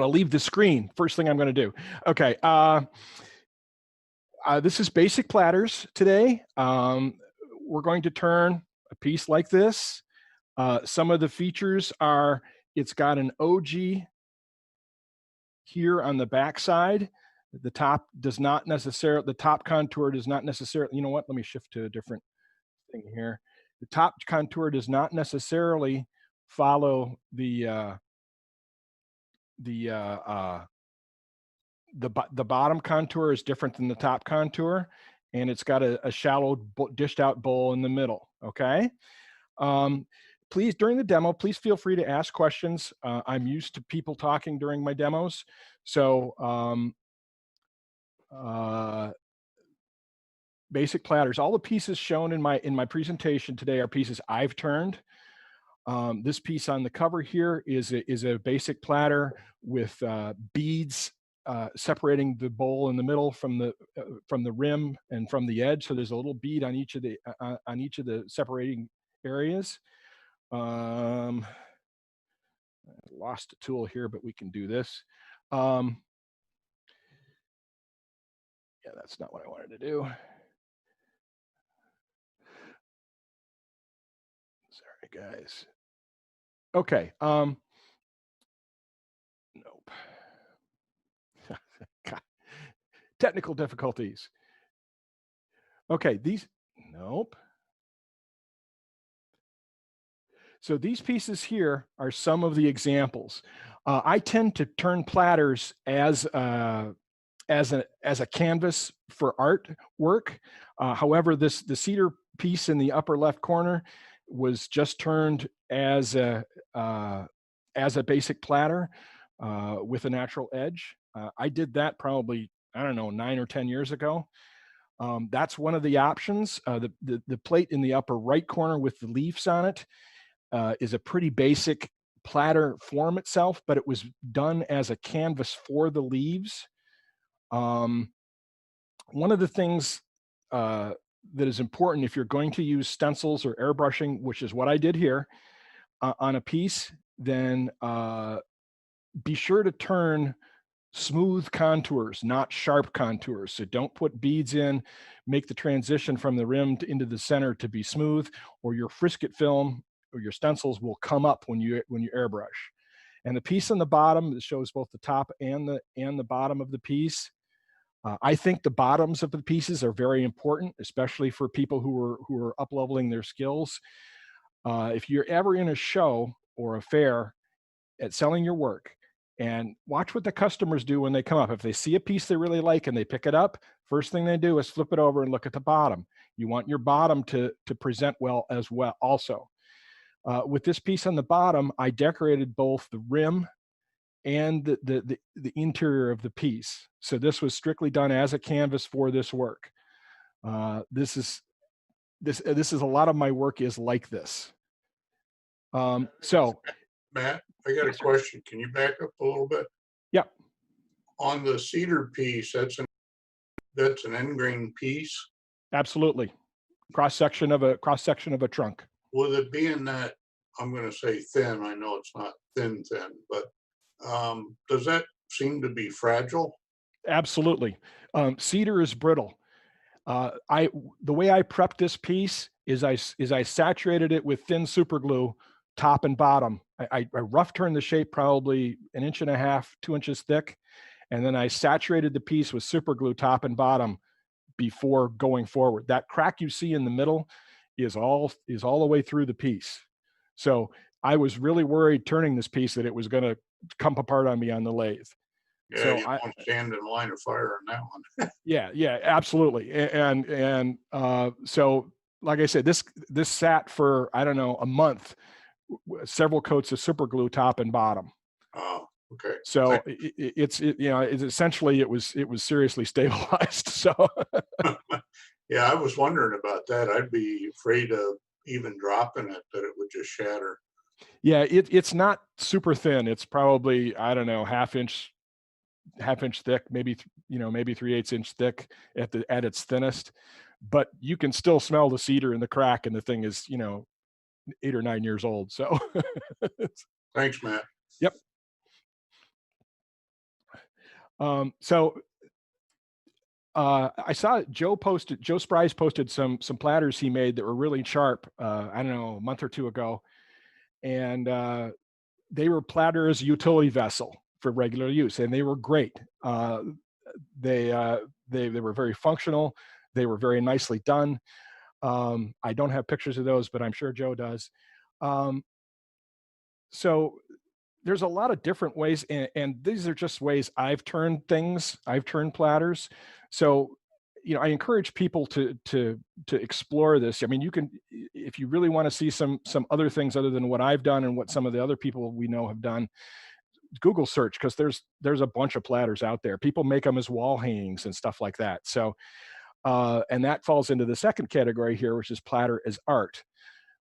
I'll leave the screen. First thing I'm going to do. Okay. This is basic platters today. We're going to turn a piece like this. Some of the features are it's got an OG here on the back side. The top does not necessarily, the top contour does not necessarily, you know what, let me shift to a different thing here. The top contour does not necessarily follow the bottom contour is different than the top contour, and it's got a shallow dished out bowl in the middle, okay? Please, during the demo, please feel free to ask questions. I'm used to people talking during my demos, so basic platters. All the pieces shown in my presentation today are pieces I've turned. This piece on the cover here is a basic platter with beads separating the bowl in the middle from the rim and from the edge. So there's a little bead on each of the separating areas. I lost a tool here, but we can do this. Yeah, that's not what I wanted to do. Sorry, guys. Okay. Nope. God. Technical difficulties. Okay, nope. So these pieces here are some of the examples. I tend to turn platters as a canvas for artwork. However, the cedar piece in the upper left corner was just turned as a basic platter with a natural edge. I did that probably, I don't know, 9 or 10 years ago. That's one of the options. The plate in the upper right corner with the leaves on it is a pretty basic platter form itself, but it was done as a canvas for the leaves. One of the things that is important if you're going to use stencils or airbrushing, which is what I did here on a piece, then be sure to turn smooth contours, not sharp contours. So don't put beads in, make the transition from the rim into the center to be smooth, or your Frisket film or your stencils will come up when you airbrush. And the piece on the bottom that shows both the top and the bottom of the piece. I think the bottoms of the pieces are very important, especially for people who are up-leveling their skills. If you're ever in a show or a fair at selling your work, and watch what the customers do when they come up. If they see a piece they really like and they pick it up, first thing they do is flip it over and look at the bottom. You want your bottom to present well as well also. With this piece on the bottom, I decorated both the rim and the interior of the piece. So this was strictly done as a canvas for this work. This is a lot of my work is like this. So Matt, I got a question. Can you back up a little bit? Yeah. On the cedar piece, that's an end grain piece. Absolutely. Cross section of a trunk. With it being that, I'm going to say thin, I know it's not thin, but does that seem to be fragile? Absolutely. Cedar is brittle. The way I prepped this piece is I saturated it with thin super glue, top and bottom. I rough turned the shape probably 1.5 inches, 2 inches thick, and then I saturated the piece with super glue top and bottom before going forward. That crack you see in the middle is all the way through the piece. So I was really worried turning this piece that it was going to come apart on me on the lathe. Yeah, so you don't stand in line of fire on that one. yeah, absolutely. And so, like I said, this sat for, I don't know, a month, several coats of super glue top and bottom. Oh, okay. So it's essentially it was seriously stabilized. So yeah, I was wondering about that. I'd be afraid of even dropping it, that it would just shatter. Yeah, it's not super thin. It's probably, I don't know, half inch thick, maybe 3/8 inch thick at its thinnest. But you can still smell the cedar in the crack, and the thing is, 8 or 9 years old. So thanks, Matt. Yep. So I saw Joe Spry's posted some platters he made that were really sharp. I don't know, a month or two ago, and they were platter as a utility vessel for regular use, and they were great. They, they were very functional. They were very nicely done. I don't have pictures of those, but I'm sure Joe does. Um, so there's a lot of different ways, and these are just ways I've turned things. I've turned platters. So, you know, I encourage people to explore this. I mean, you can, if you really want to see some other things other than what I've done and what some of the other people we know have done, Google search, because there's a bunch of platters out there. People make them as wall hangings and stuff like that. So, and that falls into the second category here, which is platter as art.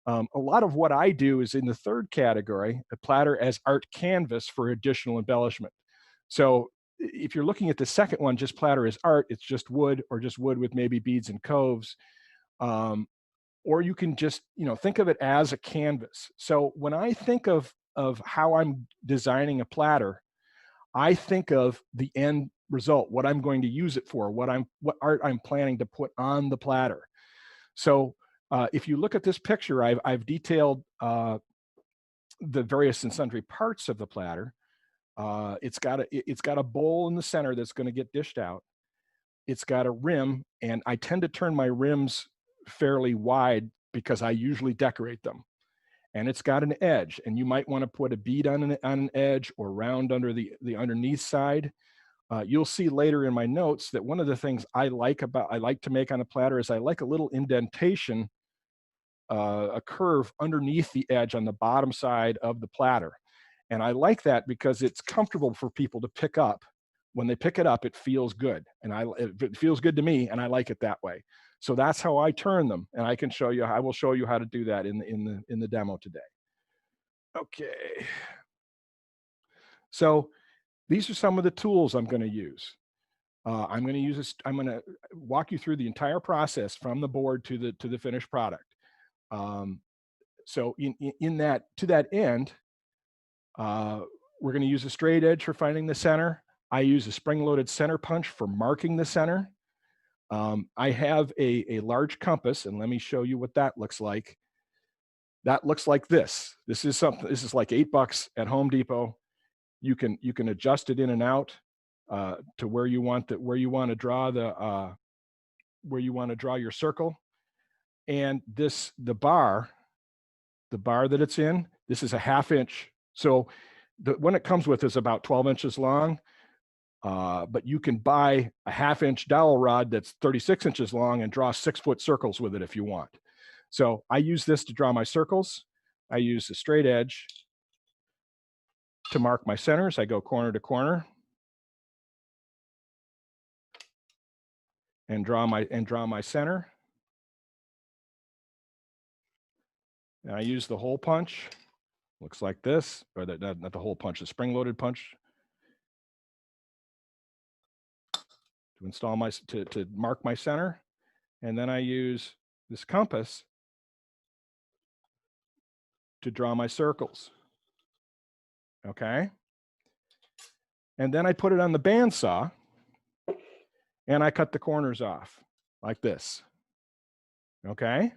A lot of what I do is in the third category, a platter as art canvas for additional embellishment. So if you're looking at the second one, just platter as art, it's just wood, or just wood with maybe beads and coves. Or you can just, you know, think of it as a canvas. So when I think of how I'm designing a platter, I think of the end result, what I'm going to use it for, what art I'm planning to put on the platter. So if you look at this picture, I've detailed the various and sundry parts of the platter. It's got a bowl in the center that's going to get dished out. It's got a rim, and I tend to turn my rims fairly wide because I usually decorate them. And it's got an edge, and you might want to put a bead on an edge or round under the underneath side. You'll see later in my notes that one of the things I like to make on a platter is I like a little indentation, a curve underneath the edge on the bottom side of the platter. And I like that because it's comfortable for people to pick up. When they pick it up, it feels good. And it feels good to me, and I like it that way. So that's how I turn them. And I will show you how to do that in the demo today. Okay. So these are some of the tools I'm going to use. I'm going to use this. I'm going to walk you through the entire process from the board to the finished product. So in that, to that end, we're going to use a straight edge for finding the center. I use a spring-loaded center punch for marking the center. I have a large compass, and let me show you what that looks like. That looks like this. This is like $8 at Home Depot. You can adjust it in and out to where you want to draw your circle. And the bar that it's in, this is a 1/2 inch. So the one it comes with is about 12 inches long. But you can buy a 1/2 inch dowel rod that's 36 inches long and draw 6-foot circles with it if you want. So I use this to draw my circles. I use the straight edge to mark my centers. I go corner to corner and draw my center. And I use the hole punch. Looks like this, or not the hole punch, the spring-loaded punch to mark my center. And then I use this compass to draw my circles. Okay. And then I put it on the bandsaw and I cut the corners off like this. Okay.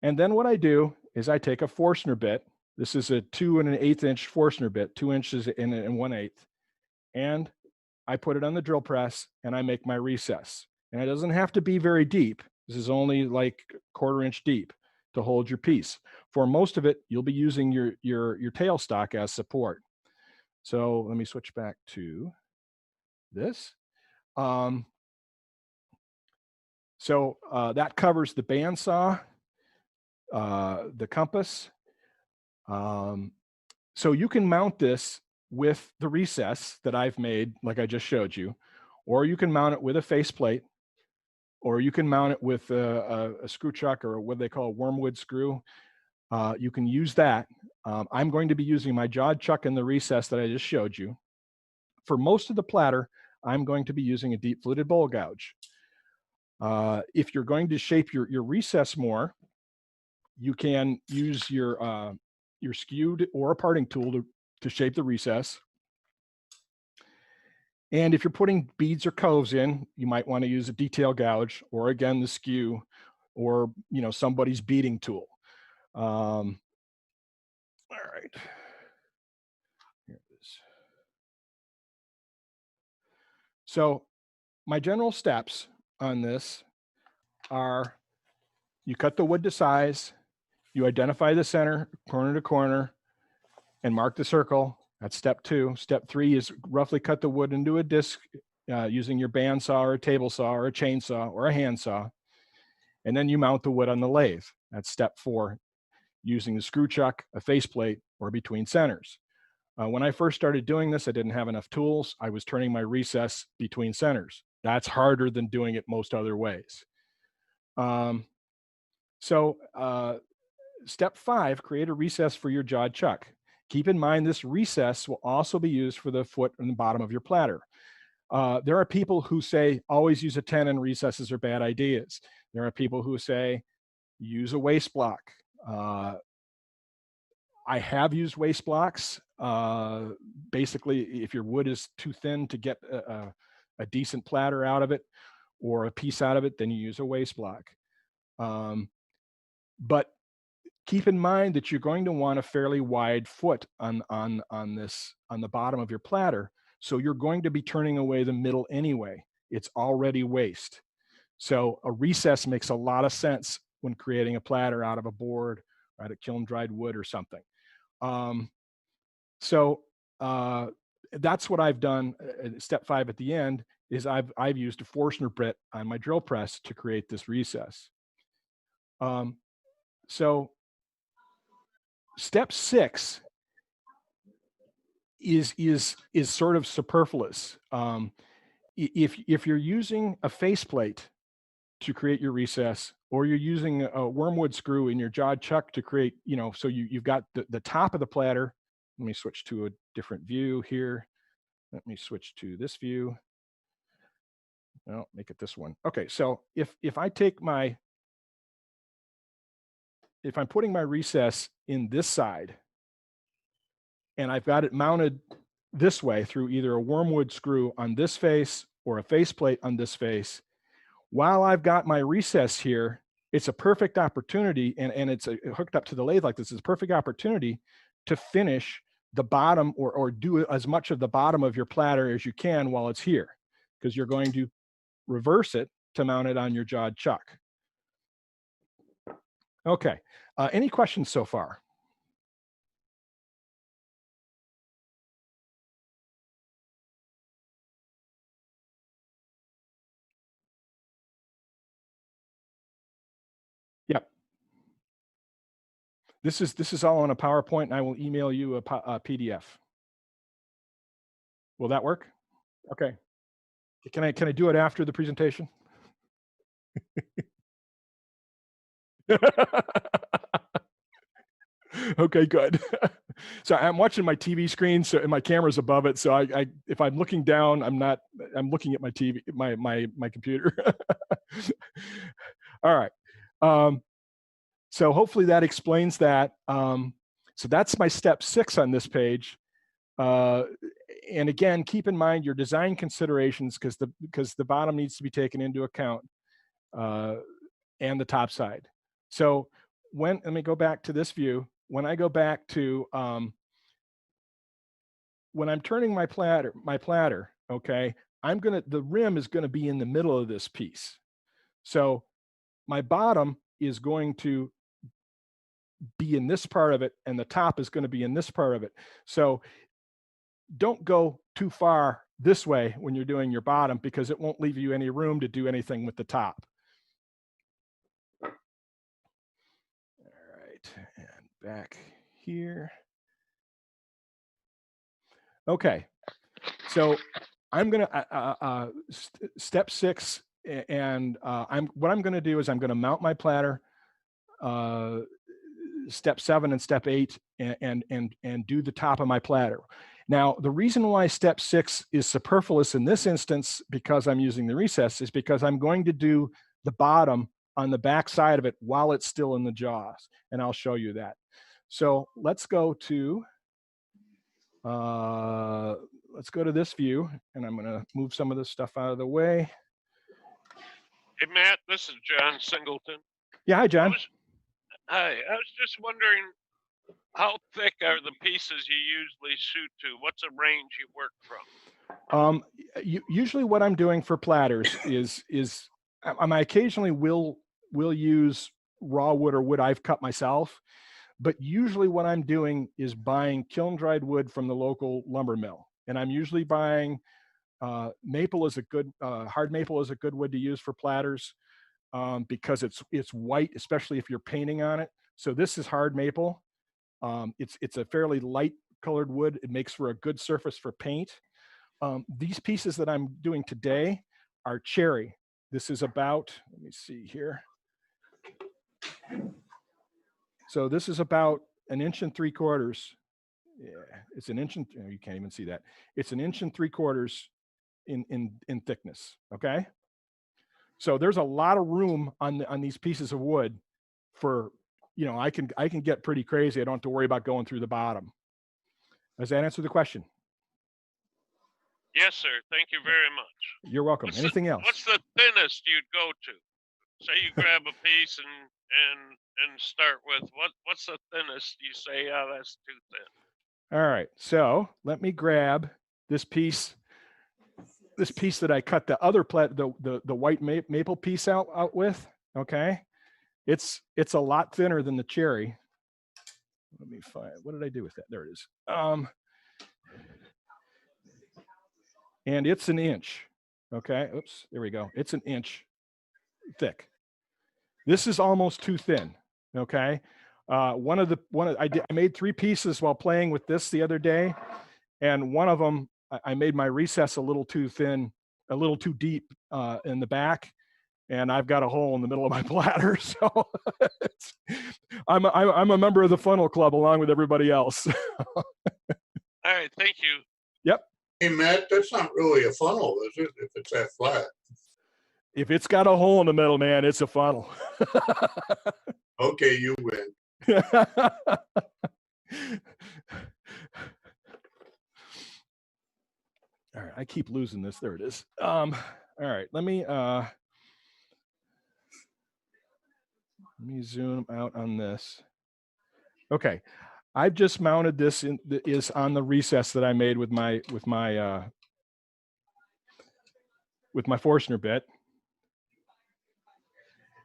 And then what I do is I take a Forstner bit. This is a 2 1/8 inch Forstner bit, 2 inches and 1/8. And I put it on the drill press and I make my recess. And it doesn't have to be very deep. This is only like 1/4 inch deep to hold your piece. For most of it, you'll be using your tailstock as support. So let me switch back to this. So that covers the bandsaw, the compass. So you can mount this with the recess that I've made, like I just showed you, or you can mount it with a faceplate, or you can mount it with a screw chuck, or what they call a wormwood screw. You can use that. I'm going to be using my jawed chuck in the recess that I just showed you. For most of the platter, I'm going to be using a deep fluted bowl gouge. If you're going to shape your recess more, you can use your skewed or a parting tool to shape the recess. And if you're putting beads or coves in, you might want to use a detail gouge, or again, the skew, or somebody's beading tool. All right. Here it is. So my general steps on this are: you cut the wood to size, you identify the center, corner to corner, and mark the circle. That's step 2. Step 3 is roughly cut the wood into a disc using your bandsaw or a table saw or a chainsaw or a handsaw. And then you mount the wood on the lathe. That's step 4, using the screw chuck, a faceplate, or between centers. When I first started doing this, I didn't have enough tools. I was turning my recess between centers. That's harder than doing it most other ways. Step 5, create a recess for your jawed chuck. Keep in mind this recess will also be used for the foot and the bottom of your platter. There are people who say always use a tenon, recesses are bad ideas. There are people who say use a waist block. I have used waist blocks. Basically, if your wood is too thin to get a decent platter out of it or a piece out of it, then you use a waist block. But keep in mind that you're going to want a fairly wide foot on the bottom of your platter. So you're going to be turning away the middle anyway. It's already waste. So a recess makes a lot of sense when creating a platter out of a board, out of kiln dried wood or something. That's what I've done. Step 5 at the end is I've used a Forstner bit on my drill press to create this recess. So step 6 is sort of superfluous. If you're using a faceplate to create your recess, or you're using a wormwood screw in your jawed chuck to create, so you've got the top of the platter. Let me switch to a different view here. Let me switch to this view. No, make it this one. Okay, so if I'm putting my recess in this side, and I've got it mounted this way through either a wormwood screw on this face or a faceplate on this face, while I've got my recess here, it's a perfect opportunity, and it's hooked up to the lathe like this, is a perfect opportunity to finish the bottom or do as much of the bottom of your platter as you can while it's here, because you're going to reverse it to mount it on your jawed chuck. Okay, any questions so far? Yep. This is all on a PowerPoint, and I will email you a PDF. Will that work? Okay. Can I do it after the presentation? Okay, good. So I'm watching my TV screen, so and my camera's above it. So I if I'm looking down, I'm looking at my TV, my computer. All right. So hopefully that explains that. So that's my step 6 on this page. And again, keep in mind your design considerations, because the bottom needs to be taken into account, and the top side. So let me go back to this view. When I go back to when I'm turning my platter, okay, the rim is gonna be in the middle of this piece. So my bottom is going to be in this part of it, and the top is going to be in this part of it. So don't go too far this way when you're doing your bottom, because it won't leave you any room to do anything with the top. All right, and back here. Okay, so I'm gonna step 6, and what I'm gonna do is I'm gonna mount my platter, step 7 and step 8, and do the top of my platter. Now, the reason why step 6 is superfluous in this instance, because I'm using the recess, is because I'm going to do the bottom on the back side of it while it's still in the jaws, and I'll show you that. So let's go to let's go to this view, and I'm going to move some of this stuff out of the way. Hey, Matt, this is John Singleton. Yeah, hi, John. Hi, I was just wondering, how thick are the pieces you usually shoot to? What's a range you work from? Usually what I'm doing for platters is I occasionally will use raw wood or wood I've cut myself, but usually what I'm doing is buying kiln dried wood from the local lumber mill. And I'm usually buying maple is a good, hard maple is a good wood to use for platters because it's white, especially if you're painting on it. So this is hard maple. It's a fairly light colored wood. It makes for a good surface for paint. These pieces that I'm doing today are cherry. This is about, let me see here. So this is about 1 3/4 inches. Yeah, it's 1 inch, you can't even see that. It's 1 3/4 inches in thickness, okay? So there's a lot of room on these pieces of wood for, you know, I can get pretty crazy. I don't have to worry about going through the bottom. Does that answer the question? Yes, sir. Thank you very much. You're welcome. Anything else? What's the thinnest you'd go to? Say you grab a piece and start with what's the thinnest you say, oh, that's too thin. All right, so let me grab this piece that I cut the other the white maple piece out with. Okay, it's a lot thinner than the cherry. Let me find, what did I do with that? There it is. And it's 1 inch. Okay, oops, there we go. It's 1 inch thick. This is almost too thin. Okay, I made 3 pieces while playing with this the other day, and one of them I made my recess a little too thin, a little too deep in the back, and I've got a hole in the middle of my platter. So I'm a member of the funnel club along with everybody else. All right, thank you. Yep. Hey, Matt, that's not really a funnel, is it, if it's that flat? If it's got a hole in the middle, man, it's a funnel. Okay, you win. All right, I keep losing this. There it is. All right, let me zoom out on this. Okay, I've just mounted this is on the recess that I made with my Forstner bit.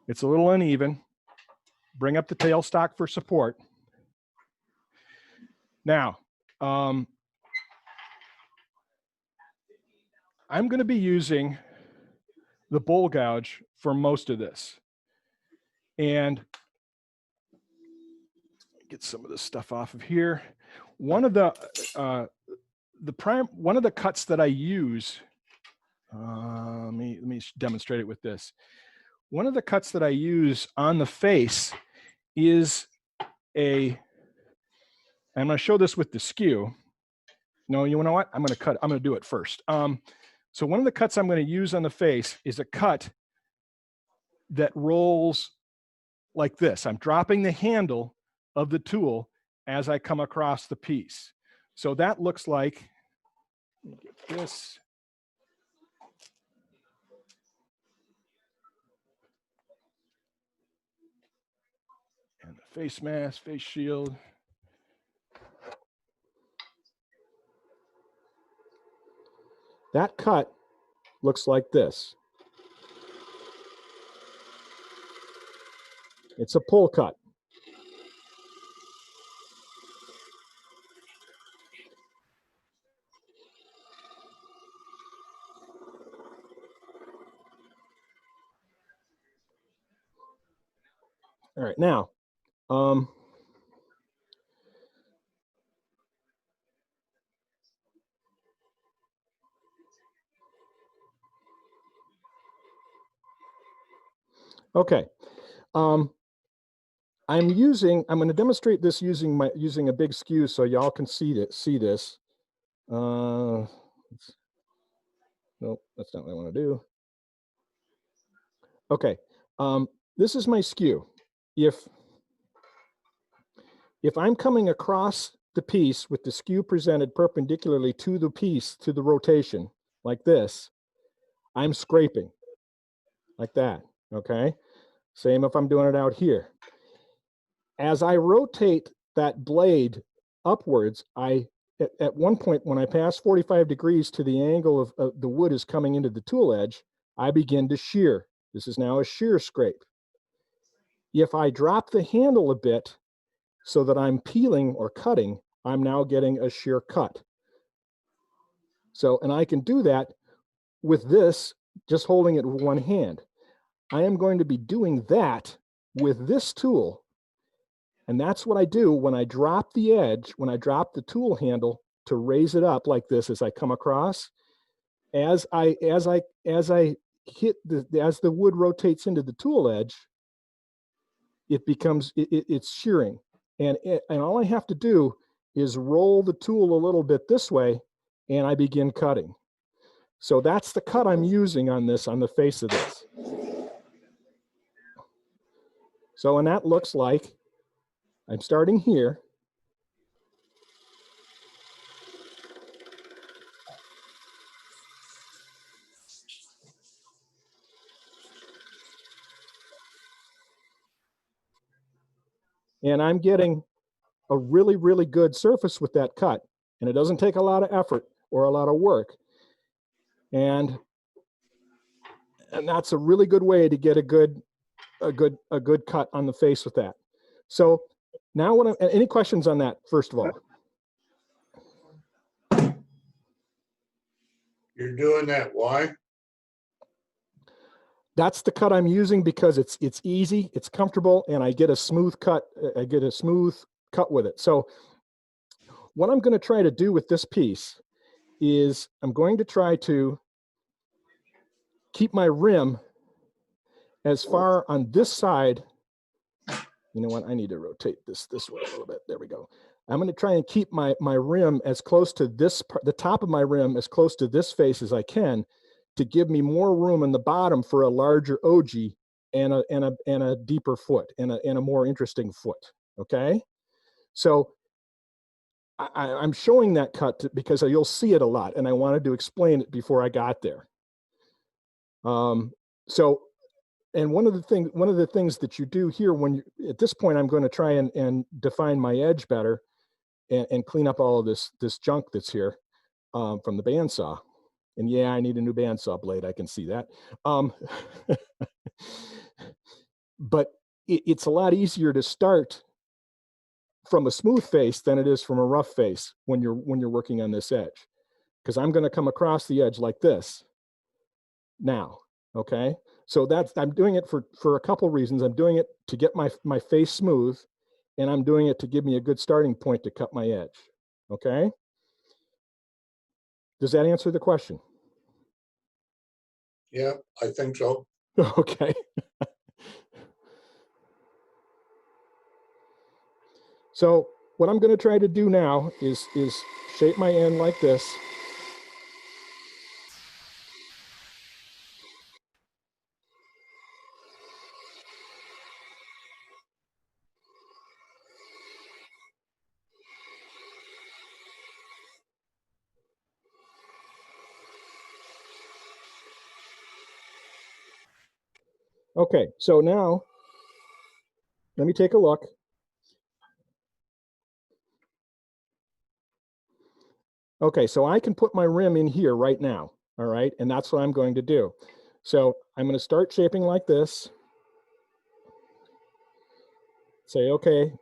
It's a little uneven. Bring up the tailstock for support. Now, I'm going to be using the bowl gouge for most of this. And get some of this stuff off of here. One of the cuts that I use, let me demonstrate it with this. One of the cuts that I use on the face is I'm going to show this with the skew. No, you know what? I'm going to do it first. So one of the cuts I'm going to use on the face is a cut that rolls like this. I'm dropping the handle of the tool as I come across the piece. So that looks like, let me get this. And the face mask, face shield. That cut looks like this. It's a pull cut. All right, now, okay. I'm going to demonstrate this using a big skew so y'all can see this. Nope, that's not what I want to do. Okay, this is my skew. If I'm coming across the piece with the skew presented perpendicularly to the piece, to the rotation, like this, I'm scraping like that, okay? Same if I'm doing it out here. As I rotate that blade upwards, at one point when I pass 45 degrees to the angle of the wood is coming into the tool edge, I begin to shear. This is now a shear scrape. If I drop the handle a bit so that I'm peeling or cutting, I'm now getting a shear cut. So, and I can do that with this, just holding it with one hand. I am going to be doing that with this tool. And that's what I do when I drop the edge, when I drop the tool handle to raise it up like this as I come across. As the wood rotates into the tool edge, it's shearing. And all I have to do is roll the tool a little bit this way, and I begin cutting. So that's the cut I'm using on this, on the face of this. So, and that looks like I'm starting here. And I'm getting a really, really good surface with that cut. And it doesn't take a lot of effort or a lot of work. And that's a really good way to get a good cut on the face with that. So now any questions on that, first of all? You're doing that, why? That's the cut I'm using because it's easy, it's comfortable, and I get a smooth cut. I get a smooth cut with it. So what I'm going to try to do with this piece is I'm going to try to keep my rim as far on this side. You know what? I need to rotate this way a little bit. There we go. I'm going to try and keep my rim as close to this, the top of my rim as close to this face as I can, to give me more room in the bottom for a larger OG and a deeper foot and a more interesting foot. Okay, so I'm showing that cut because you'll see it a lot, and I wanted to explain it before I got there. And one of the things that you do here at this point, I'm going to try and define my edge better and clean up all of this junk that's here from the bandsaw. And yeah, I need a new bandsaw blade. I can see that. But it's a lot easier to start from a smooth face than it is from a rough face when you're working on this edge, because I'm going to come across the edge like this now. Okay, so I'm doing it for a couple reasons. I'm doing it to get my face smooth, and I'm doing it to give me a good starting point to cut my edge. Okay, does that answer the question? Yeah, I think so. Okay. So what I'm going to try to do now is shape my end like this. Okay, so now let me take a look. Okay, so I can put my rim in here right now, all right? And that's what I'm going to do. So I'm going to start shaping like this. Say, okay.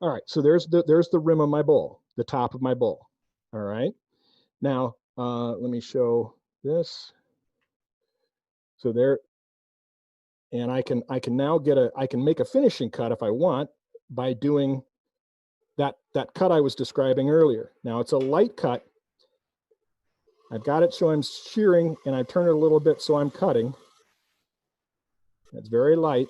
All right, so there's the rim of my bowl, the top of my bowl. All right. Now, let me show this. So there, and I can now I can make a finishing cut if I want by doing that cut I was describing earlier. Now it's a light cut. I've got it so I'm shearing, and I turn it a little bit so I'm cutting. It's very light.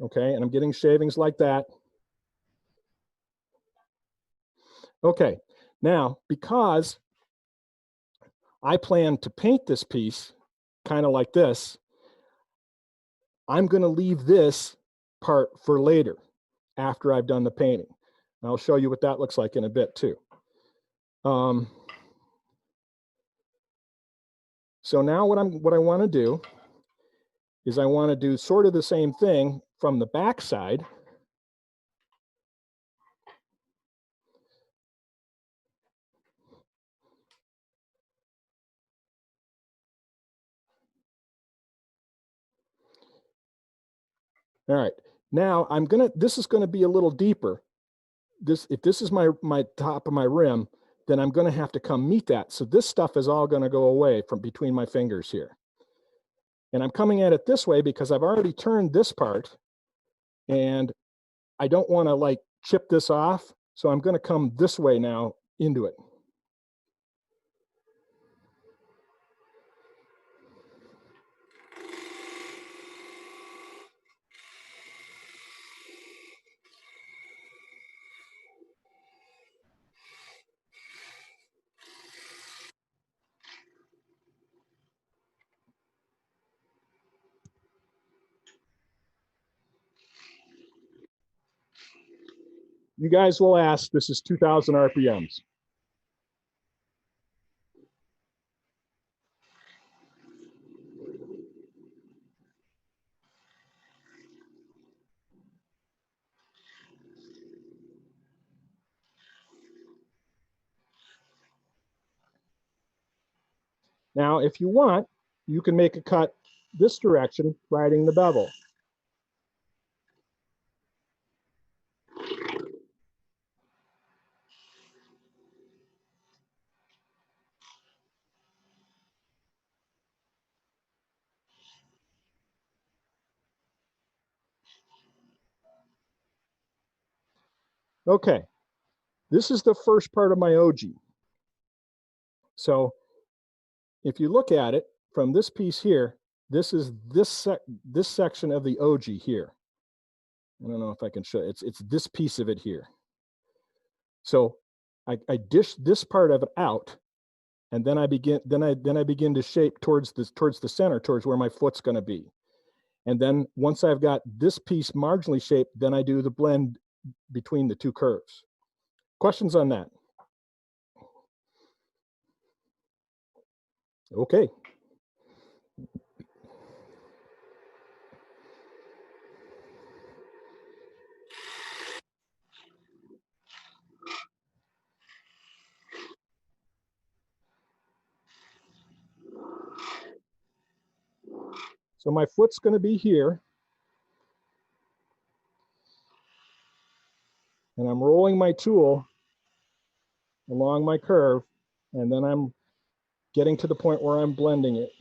Okay, and I'm getting shavings like that. Okay, now because I plan to paint this piece kind of like this, I'm going to leave this part for later after I've done the painting. And I'll show you what that looks like in a bit too. So now what I want to do is I want to do sort of the same thing from the back side. All right, now this is gonna be a little deeper. If this is my top of my rim, then I'm gonna have to come meet that. So this stuff is all gonna go away from between my fingers here. And I'm coming at it this way because I've already turned this part and I don't wanna like chip this off. So I'm gonna come this way now into it. You guys will ask, this is 2000 RPMs. Now, if you want, you can make a cut this direction, riding the bevel. Okay, this is the first part of my OG. So if you look at it from this piece here, this is this section of the OG here. I don't know if I can show it. It's this piece of it here. So I dish this part of it out, and then I begin to shape towards the center, towards where my foot's going to be. And then once I've got this piece marginally shaped, then I do the blend between the two curves. Questions on that? Okay. So my foot's going to be here. And I'm rolling my tool along my curve, and then I'm getting to the point where I'm blending it.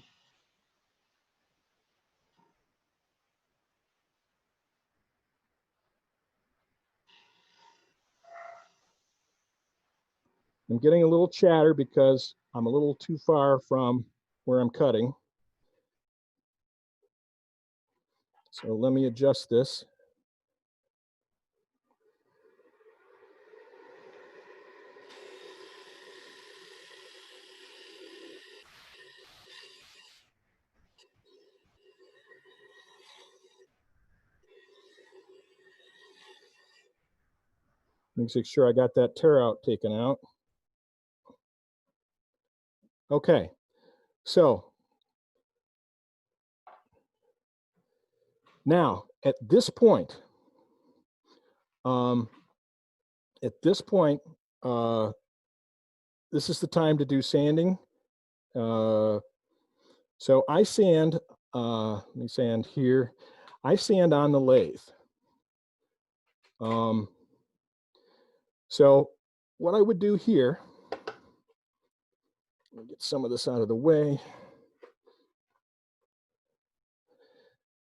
I'm getting a little chatter because I'm a little too far from where I'm cutting. So let me adjust this. Make sure I got that tear out taken out. Okay, so now at this point, this is the time to do sanding. So I sand, let me sand here. I sand on the lathe. So what I would do here, let me get some of this out of the way.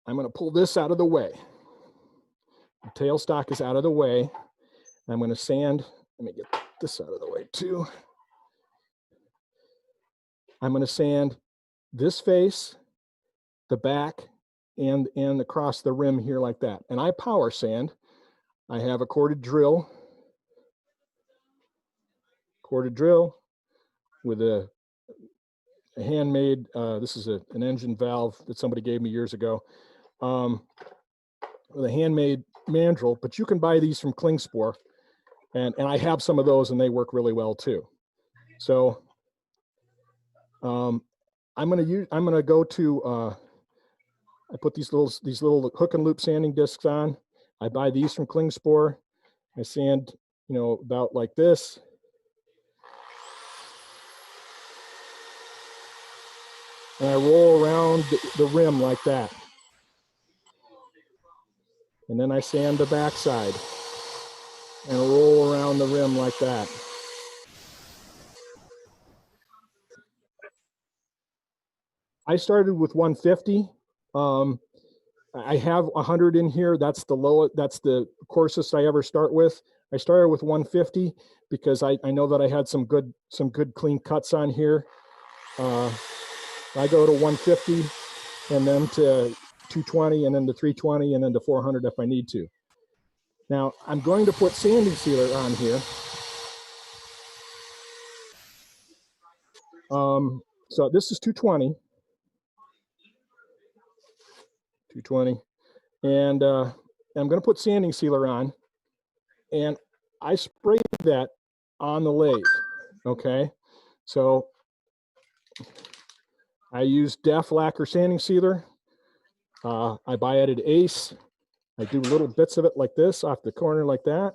I'm going to pull this out of the way. The tailstock is out of the way. I'm going to sand. Let me get this out of the way too. I'm going to sand this face, the back, and across the rim here like that. And I power sand. I have a corded drill with a handmade, this is an engine valve that somebody gave me years ago, with a handmade mandrel, but you can buy these from Klingspor, and I have some of those and they work really well too. So I'm gonna go to, I put these little hook and loop sanding discs on. I buy these from Klingspor. I sand, about like this. And I roll around the rim like that. And then I sand the backside and roll around the rim like that. I started with 150. I have 100 in here. That's the coarsest I ever start with. I started with 150 because I know that I had some good clean cuts on here. I go to 150 and then to 220 and then to 320 and then to 400 if I need to. Now I'm going to put sanding sealer on here. So this is 220, and I'm going to put sanding sealer on, and I spray that on the lathe. Okay, so I use DEF lacquer sanding sealer. I buy it at Ace. I do little bits of it like this off the corner like that,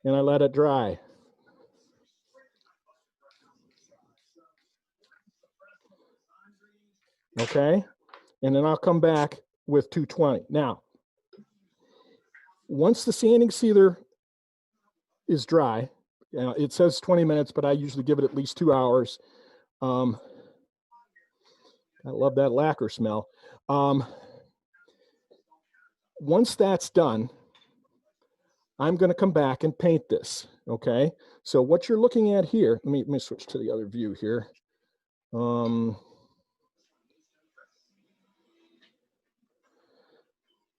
and I let it dry. Okay, and then I'll come back with 220. Now, once the sanding sealer is dry, it says 20 minutes, but I usually give it at least 2 hours. I love that lacquer smell. Once that's done, I'm going to come back and paint this. Okay, so what you're looking at here, let me switch to the other view here.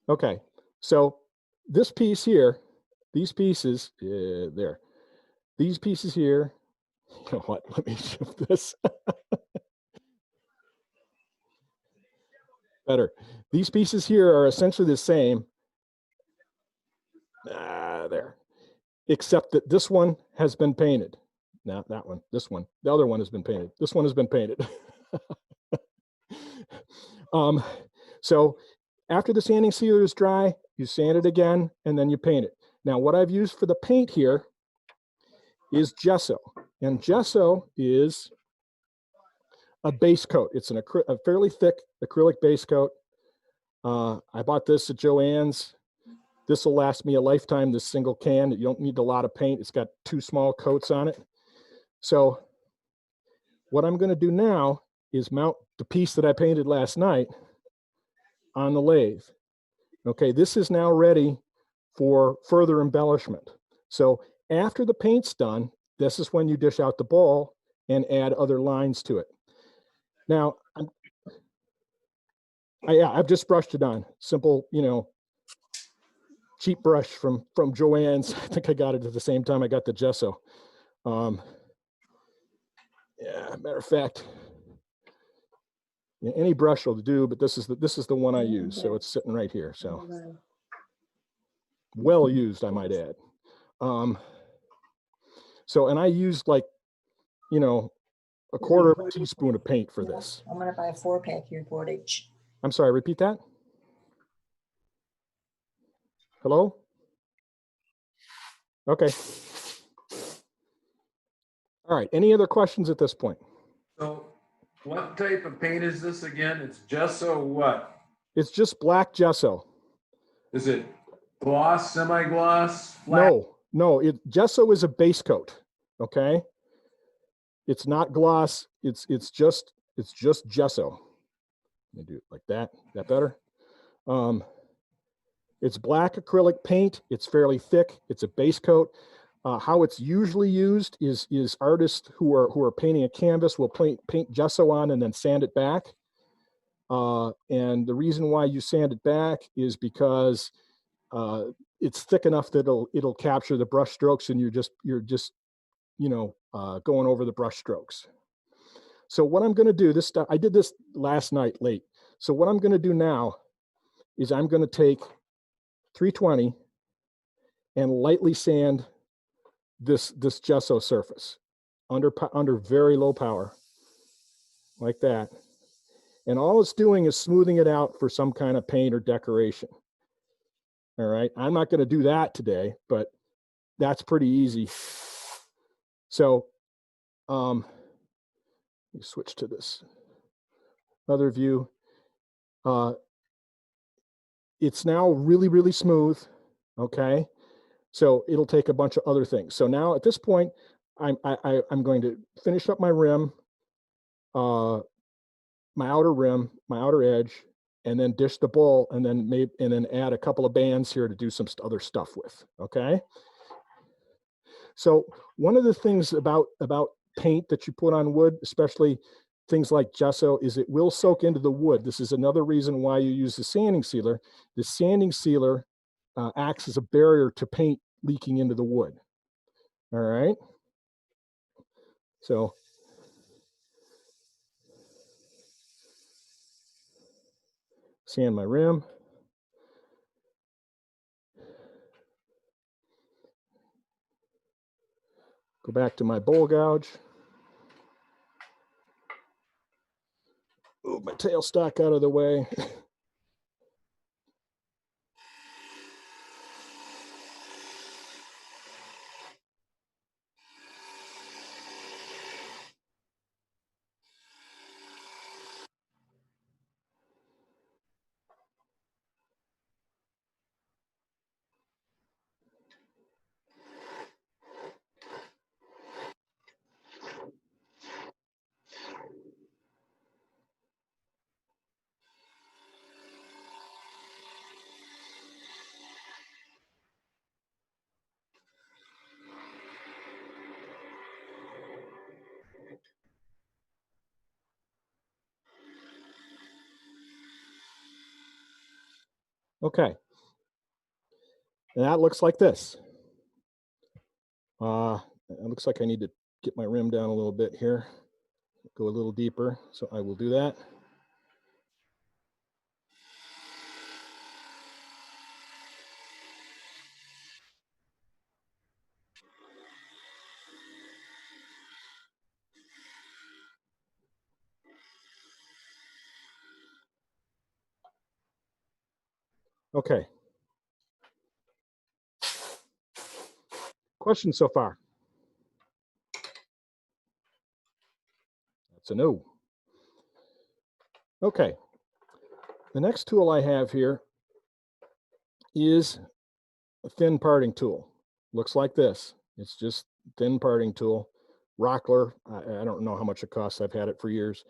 Okay, so this piece here, these pieces, there, these pieces here, you know what, let me shift this. Better. These pieces here are essentially the same. There. Except that this one has been painted. Now that one, this one, the other one has been painted. This one has been painted. So after the sanding sealer is dry, you sand it again, and then you paint it. Now what I've used for the paint here is gesso. And gesso is a base coat. It's a fairly thick acrylic base coat. I bought this at Joann's. This will last me a lifetime, this single can. You don't need a lot of paint. It's got 2 small coats on it. So what I'm going to do now is mount the piece that I painted last night on the lathe. Okay, this is now ready for further embellishment. So after the paint's done, this is when you dish out the ball and add other lines to it. Now, I've just brushed it on. Simple, cheap brush from Joann's. I think I got it at the same time I got the gesso. Yeah, matter of fact, any brush will do, but this is the one I use, so it's sitting right here. So well used, I might add. So, and I used like, a quarter of a teaspoon of paint for this. I'm gonna buy a 4-pack here, 4-inch. I'm sorry, repeat that. Hello? Okay. All right, any other questions at this point? So what type of paint is this again? It's gesso what? It's just black gesso. Is it gloss, semi-gloss, flat? No, gesso is a base coat, okay? It's not gloss, it's just gesso. Let me do it like that. Is that better? It's black acrylic paint. It's fairly thick. It's a base coat. How it's usually used is artists who are painting a canvas will paint gesso on and then sand it back. And the reason why you sand it back is because it's thick enough that it'll capture the brush strokes, and you're just going over the brush strokes. So what I'm going to do, I did this last night late. So what I'm going to do now is I'm going to take 320 and lightly sand this gesso surface under very low power, like that. And all it's doing is smoothing it out for some kind of paint or decoration. All right, I'm not going to do that today, but that's pretty easy. So let me switch to this other view. It's now really, really smooth. Okay, so it'll take a bunch of other things. So now at this point, I'm going to finish up my rim, my outer rim, my outer edge, and then dish the bowl, and then add a couple of bands here to do some other stuff with. Okay. So one of the things about paint that you put on wood, especially things like gesso, is it will soak into the wood. This is another reason why you use the sanding sealer. The sanding sealer acts as a barrier to paint leaking into the wood. All right. So sand my rim. Go back to my bowl gouge. Move my tailstock out of the way. Okay. And that looks like this. It looks like I need to get my rim down a little bit here, go a little deeper. So I will do that. Okay. Questions so far? That's a no. Okay. The next tool I have here is a thin parting tool. Looks like this. It's just thin parting tool. Rockler. I don't know how much it costs. I've had it for years.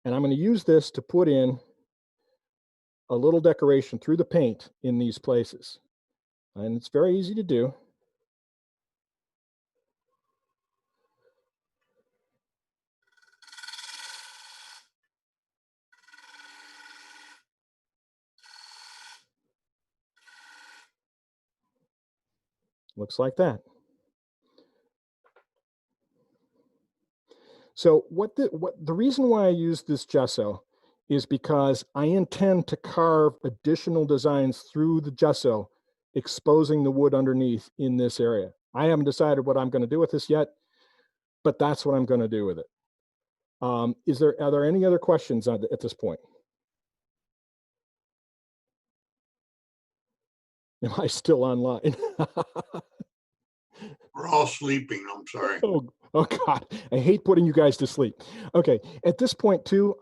And I'm going to use this to put in a little decoration through the paint in these places. And it's very easy to do. Looks like that. So the reason why I use this gesso is because I intend to carve additional designs through the gesso, exposing the wood underneath in this area. I haven't decided what I'm going to do with this yet, but that's what I'm going to do with it. Are there any other questions at this point? Am I still online? We're all sleeping, I'm sorry. Oh God, I hate putting you guys to sleep. Okay, at this point too,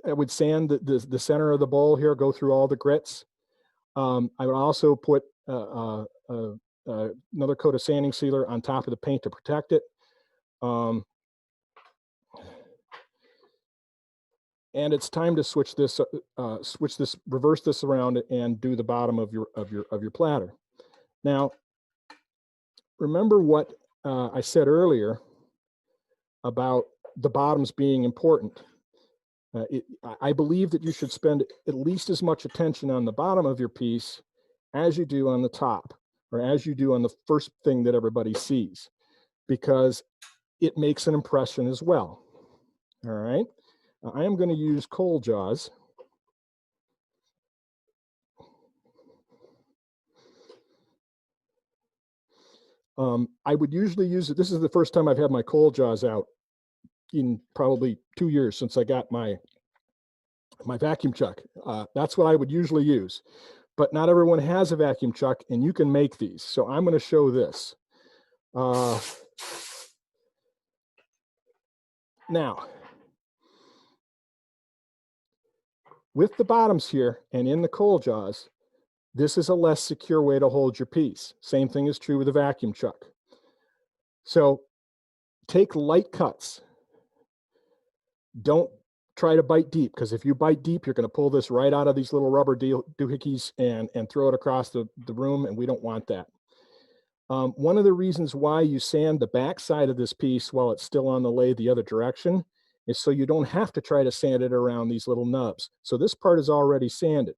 I would sand the center of the bowl here, go through all the grits. I would also put another coat of sanding sealer on top of the paint to protect it. And it's time to reverse this around and do the bottom of your platter. Now, remember what I said earlier about the bottoms being important. I believe that you should spend at least as much attention on the bottom of your piece as you do on the top, or as you do on the first thing that everybody sees, because it makes an impression as well. All right. I am going to use coal jaws. I would usually use it. This is the first time I've had my coal jaws out in probably 2 years since I got my vacuum chuck. That's what I would usually use, but not everyone has a vacuum chuck, and you can make these. So I'm going to show this. Now, with the bottoms here and in the coal jaws, this is a less secure way to hold your piece. Same thing is true with a vacuum chuck. So take light cuts. Don't try to bite deep, because if you bite deep, you're going to pull this right out of these little rubber doohickeys and throw it across the room, and we don't want that. One of the reasons why you sand the back side of this piece while it's still on the lathe the other direction is so you don't have to try to sand it around these little nubs. So this part is already sanded.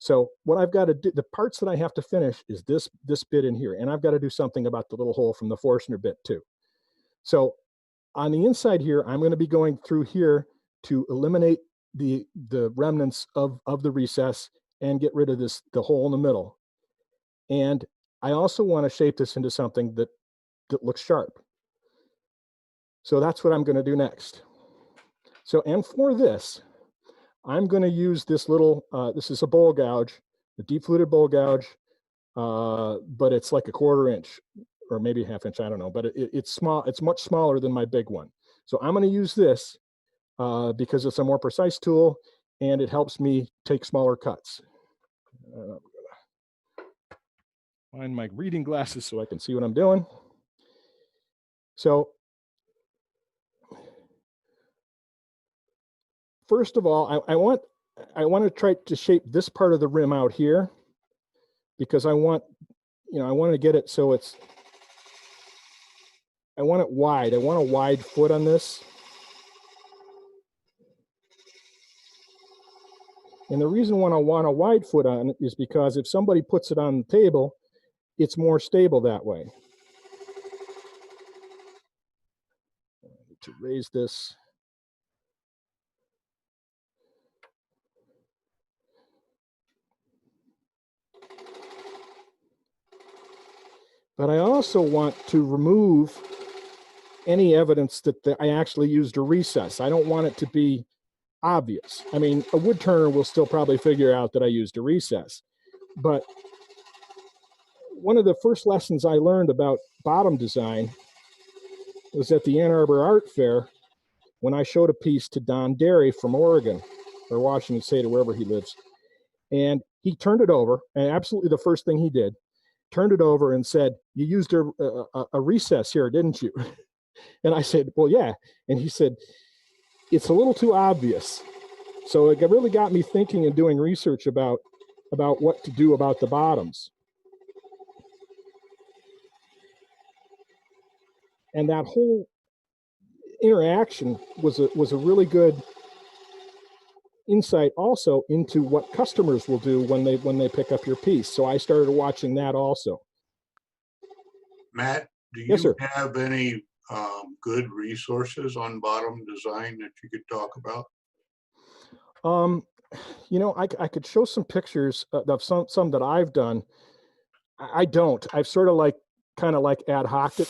So what I've got to do, the parts that I have to finish is this bit in here, and I've got to do something about the little hole from the Forstner bit too. So on the inside here, I'm going to be going through here to eliminate the remnants of the recess and get rid of the hole in the middle. And I also want to shape this into something that looks sharp. So that's what I'm going to do next. So, and for this, I'm going to use this little, this is a bowl gouge, a deep fluted bowl gouge, but it's like a 1/4 inch or maybe 1/2 inch, I don't know, but it's small. It's much smaller than my big one. So I'm going to use this because it's a more precise tool and it helps me take smaller cuts. I'm gonna find my reading glasses so I can see what I'm doing. So first of all, I want to try to shape this part of the rim out here, because I want to get it so I want it wide. I want a wide foot on this. And the reason why I want a wide foot on it is because if somebody puts it on the table, it's more stable that way. I need to raise this. But I also want to remove any evidence that I actually used a recess. I don't want it to be obvious. I mean, a wood turner will still probably figure out that I used a recess. But one of the first lessons I learned about bottom design was at the Ann Arbor Art Fair when I showed a piece to Don Derry from Oregon or Washington State or wherever he lives. And he turned it over, and absolutely the first thing he did, turned it over and said, "You used a recess here, didn't you?" And I said, "Well, yeah." And he said, "It's a little too obvious." So it really got me thinking and doing research about what to do about the bottoms. And that whole interaction was a really good insight also into what customers will do when they pick up your piece. So I started watching that also. Matt, do Yes, you sir. have any good resources on bottom design that you could talk about? I could show some pictures of some that I've done. I don't. I've sort of kind of ad hoc it,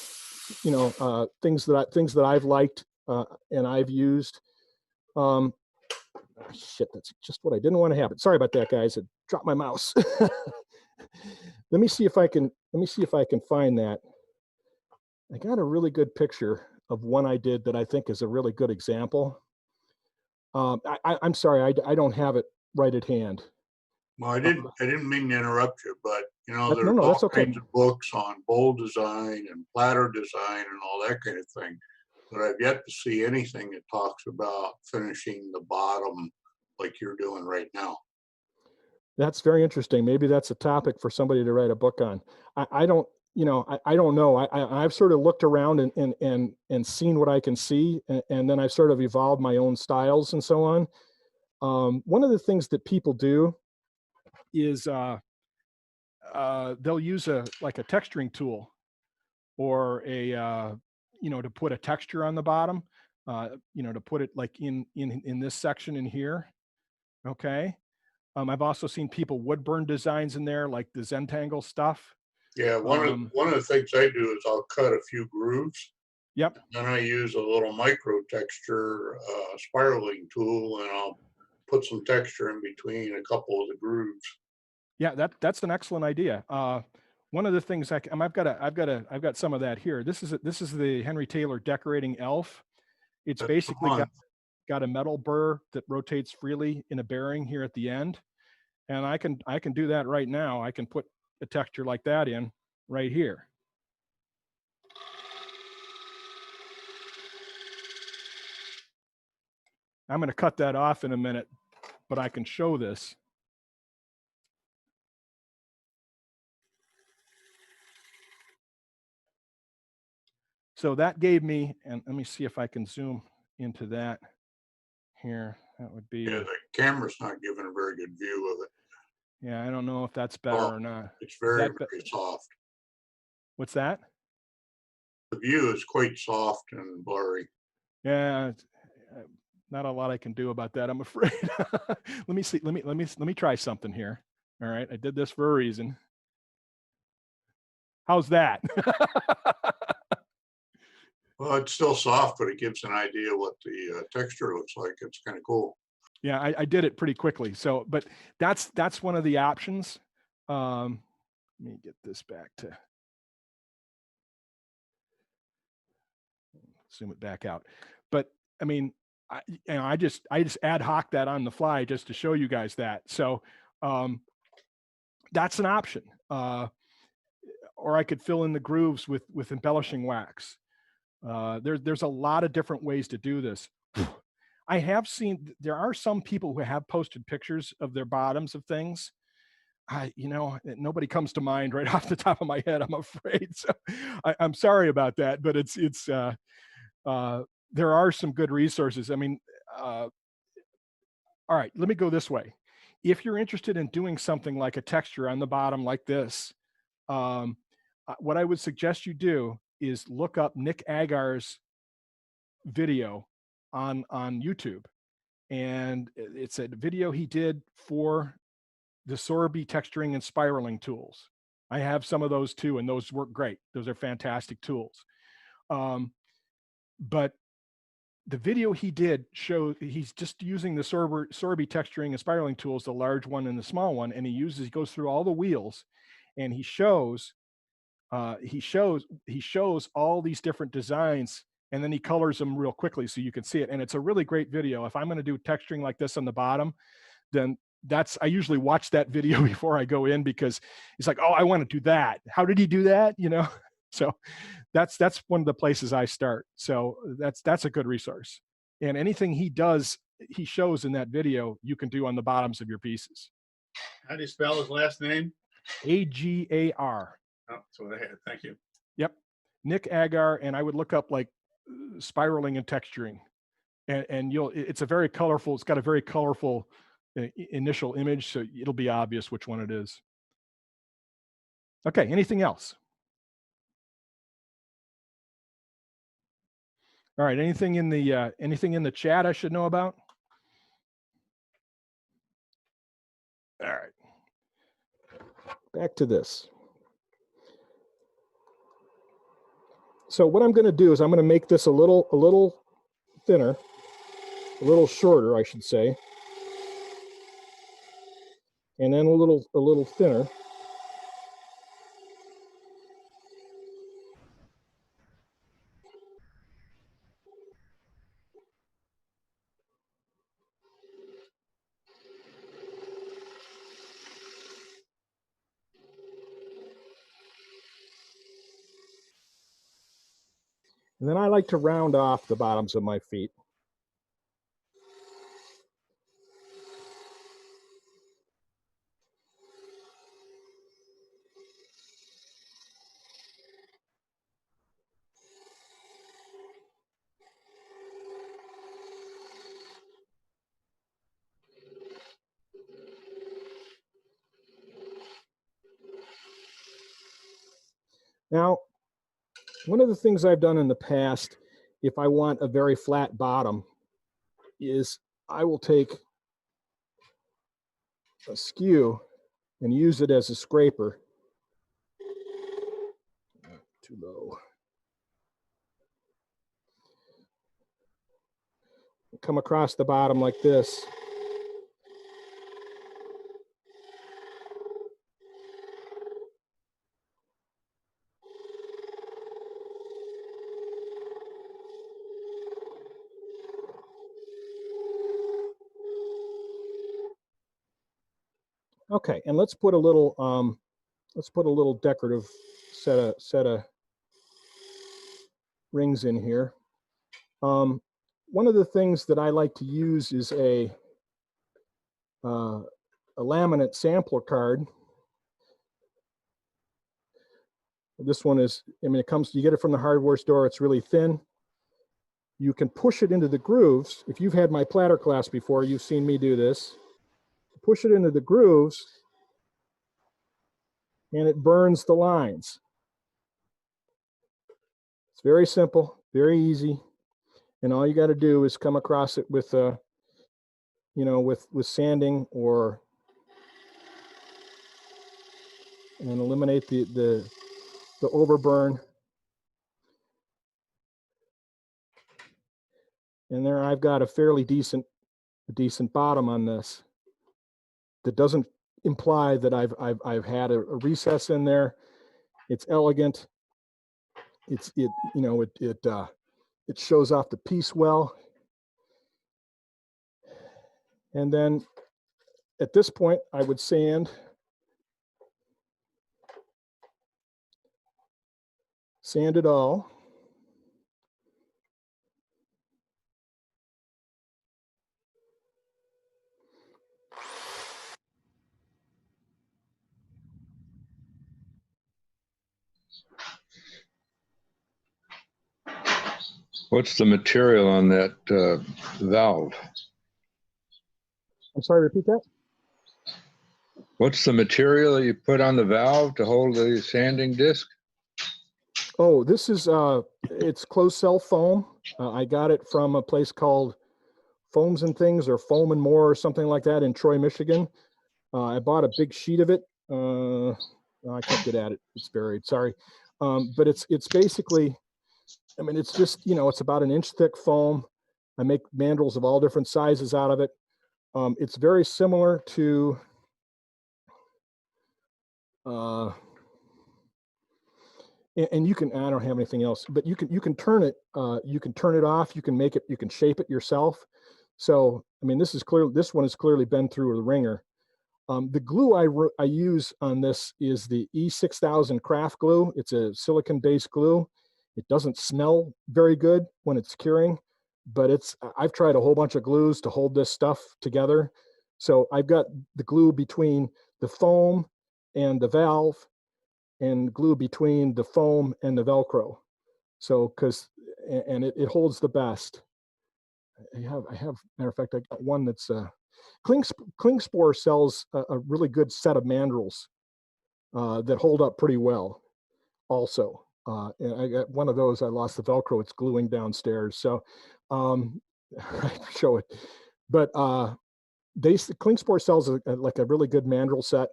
things that I've liked and I've used. Shit, that's just what I didn't want to happen. Sorry about that, guys. I dropped my mouse. Let me see if I can find that. I got a really good picture of one I did that I think is a really good example. I'm sorry, I don't have it right at hand. Well, I didn't mean to interrupt you, but No, there's that's all okay. kinds of books on bowl design and platter design and all that kind of thing. But I've yet to see anything that talks about finishing the bottom like you're doing right now. That's very interesting. Maybe that's a topic for somebody to write a book on. I don't, you know, I don't know. I've sort of looked around and seen what I can see, and then I've sort of evolved my own styles and so on. One of the things that people do is they'll use like a texturing tool or you know, to put a texture on the bottom, you know, to put it like in this section in here. Okay. I've also seen people wood burn designs in there, like the Zentangle stuff. Yeah, one of the things I do is I'll cut a few grooves. Yep. Then I use a little micro texture spiraling tool, and I'll put some texture in between a couple of the grooves. Yeah, that's an excellent idea. One of the things I've got some of that here. This is the Henry Taylor decorating elf. It's That's basically fun. got a metal burr that rotates freely in a bearing here at the end, and I can do that right now. I can put a texture like that in right here. I'm going to cut that off in a minute, but I can show this. So that gave me, and let me see if I can zoom into that here. That would be, Yeah, the camera's not giving a very good view of it. yeah, I don't know if that's better Oh, or not. it's very, That very soft. What's that? The view is quite soft and blurry. Yeah, not a lot I can do about that, I'm afraid. Let me see. Let me try something here. All right, I did this for a reason. How's that? Well, it's still soft, but it gives an idea what the texture looks like. It's kind of cool. Yeah, I did it pretty quickly. So, but that's one of the options. Let me get this back to zoom it back out. But I mean, I just ad hoc that on the fly just to show you guys that. So that's an option. Or I could fill in the grooves with embellishing wax. There's a lot of different ways to do this. I have seen, there are some people who have posted pictures of their bottoms of things. You know, nobody comes to mind right off the top of my head, I'm afraid. So I'm sorry about that, but there are some good resources. I mean, all right, let me go this way. If you're interested in doing something like a texture on the bottom like this, what I would suggest you do is look up Nick Agar's video on YouTube. And it's a video he did for the Sorby texturing and spiraling tools. I have some of those too, and those work great. Those are fantastic tools. But the video he did show he's just using the Sorby texturing and spiraling tools, the large one and the small one, and he goes through all the wheels, and he shows all these different designs, and then he colors them real quickly so you can see it. And it's a really great video. If I'm going to do texturing like this on the bottom, then I usually watch that video before I go in, because it's like, oh, I want to do that. How did he do that? You know? So that's one of the places I start. So that's a good resource. And anything he shows in that video, you can do on the bottoms of your pieces. How do you spell his last name? Agar. Oh, that's what I had. Thank you. Yep. Nick Agar. And I would look up like spiraling and texturing, and it's a very colorful, it's got a very colorful initial image. So it'll be obvious which one it is. Okay. Anything else? All right. Anything in the chat I should know about? All right. Back to this. So what I'm going to do is I'm going to make this a little thinner, a little shorter, I should say, and then a little thinner. And then I like to round off the bottoms of my feet. Now, one of the things I've done in the past, if I want a very flat bottom, is I will take a skew and use it as a scraper. Too low. Come across the bottom like this. Okay, and let's put a little decorative set of rings in here. One of the things that I like to use is a laminate sampler card. This one is, I mean, you get it from the hardware store. It's really thin. You can push it into the grooves. If you've had my platter class before, you've seen me do this. Push it into the grooves, and it burns the lines. It's very simple, very easy, and all you got to do is come across it with, with sanding and eliminate the overburn. And there I've got a fairly decent bottom on this. That doesn't imply that I've had a recess in there. It's elegant. It shows off the piece well. And then at this point, I would sand it all. What's the material on that valve? I'm sorry, repeat that. What's the material you put on the valve to hold the sanding disc? Oh, this is it's closed cell foam. I got it from a place called Foams and Things, or Foam and More, or something like that, in Troy, Michigan. I bought a big sheet of it. I can't get at it. It's buried. Sorry. But it's basically, I mean, it's just, it's about an inch thick foam. I make mandrels of all different sizes out of it. It's very similar to and you can, I don't have anything else, but you can turn it off, you can make it, you can shape it yourself. So, I mean, this one is clearly been through the ringer. The glue I use on this is the E6000 craft glue. It's a silicon based glue. It doesn't smell very good when it's curing, but I've tried a whole bunch of glues to hold this stuff together. So I've got the glue between the foam and the valve, and glue between the foam and the Velcro. So, and it holds the best. I have, matter of fact, I got one that's, Klingspor sells a really good set of mandrels that hold up pretty well also. And I got one of those. I lost the Velcro. It's gluing downstairs. So I show it. But Klingspor sells like a really good mandrel set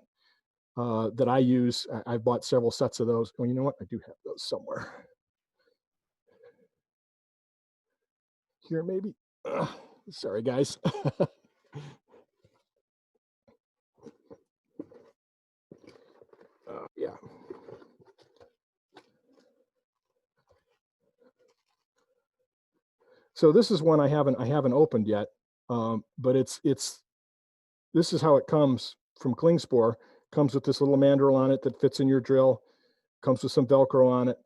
that I use. I've bought several sets of those. Well, you know what? I do have those somewhere. Here, maybe. Sorry, guys. Yeah. So this is one I haven't opened yet, but this is how it comes from Klingspor. Comes with this little mandrel on it that fits in your drill. Comes with some Velcro on it.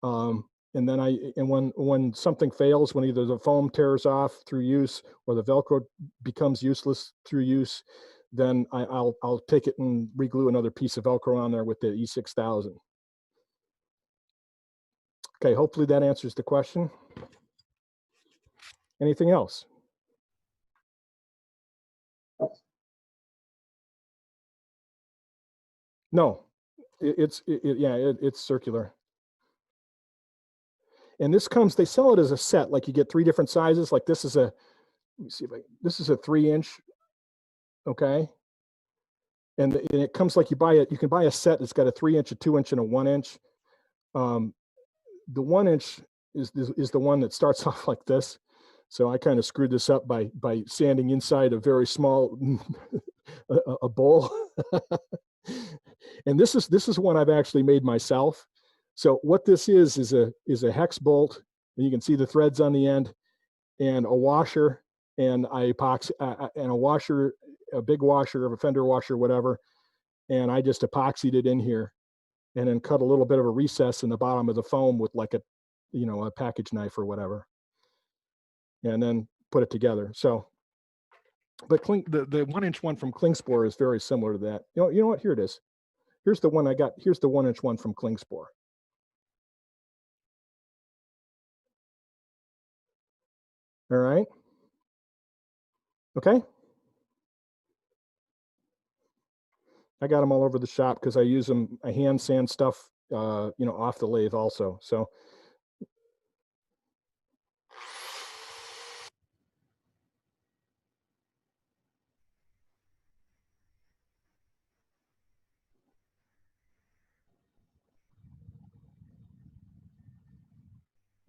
And then when something fails, when either the foam tears off through use or the Velcro becomes useless through use, then I'll take it and reglue another piece of Velcro on there with the E6000. Okay, hopefully that answers the question. Anything else? No, it's circular. And this comes, they sell it as a set, like you get 3 different sizes. Like this is a, let me see if this is a 3-inch. Okay. And it comes like you can buy a set that's got a 3-inch, a 2-inch, and a 1-inch. The 1-inch is the one that starts off like this. So I kind of screwed this up by sanding inside a very small a bowl. And this is one I've actually made myself. So what this is a hex bolt, and you can see the threads on the end, and a washer, and I epoxy and a washer, a big washer, a fender washer, whatever. And I just epoxied it in here, and then cut a little bit of a recess in the bottom of the foam with like a package knife or whatever, and then put it together. So, but the 1-inch one from Klingspor is very similar to that. You know what? Here it is. Here's the one I got. Here's the 1-inch one from Klingspor. All right. Okay. I got them all over the shop because I use them. I hand sand stuff, off the lathe also. So.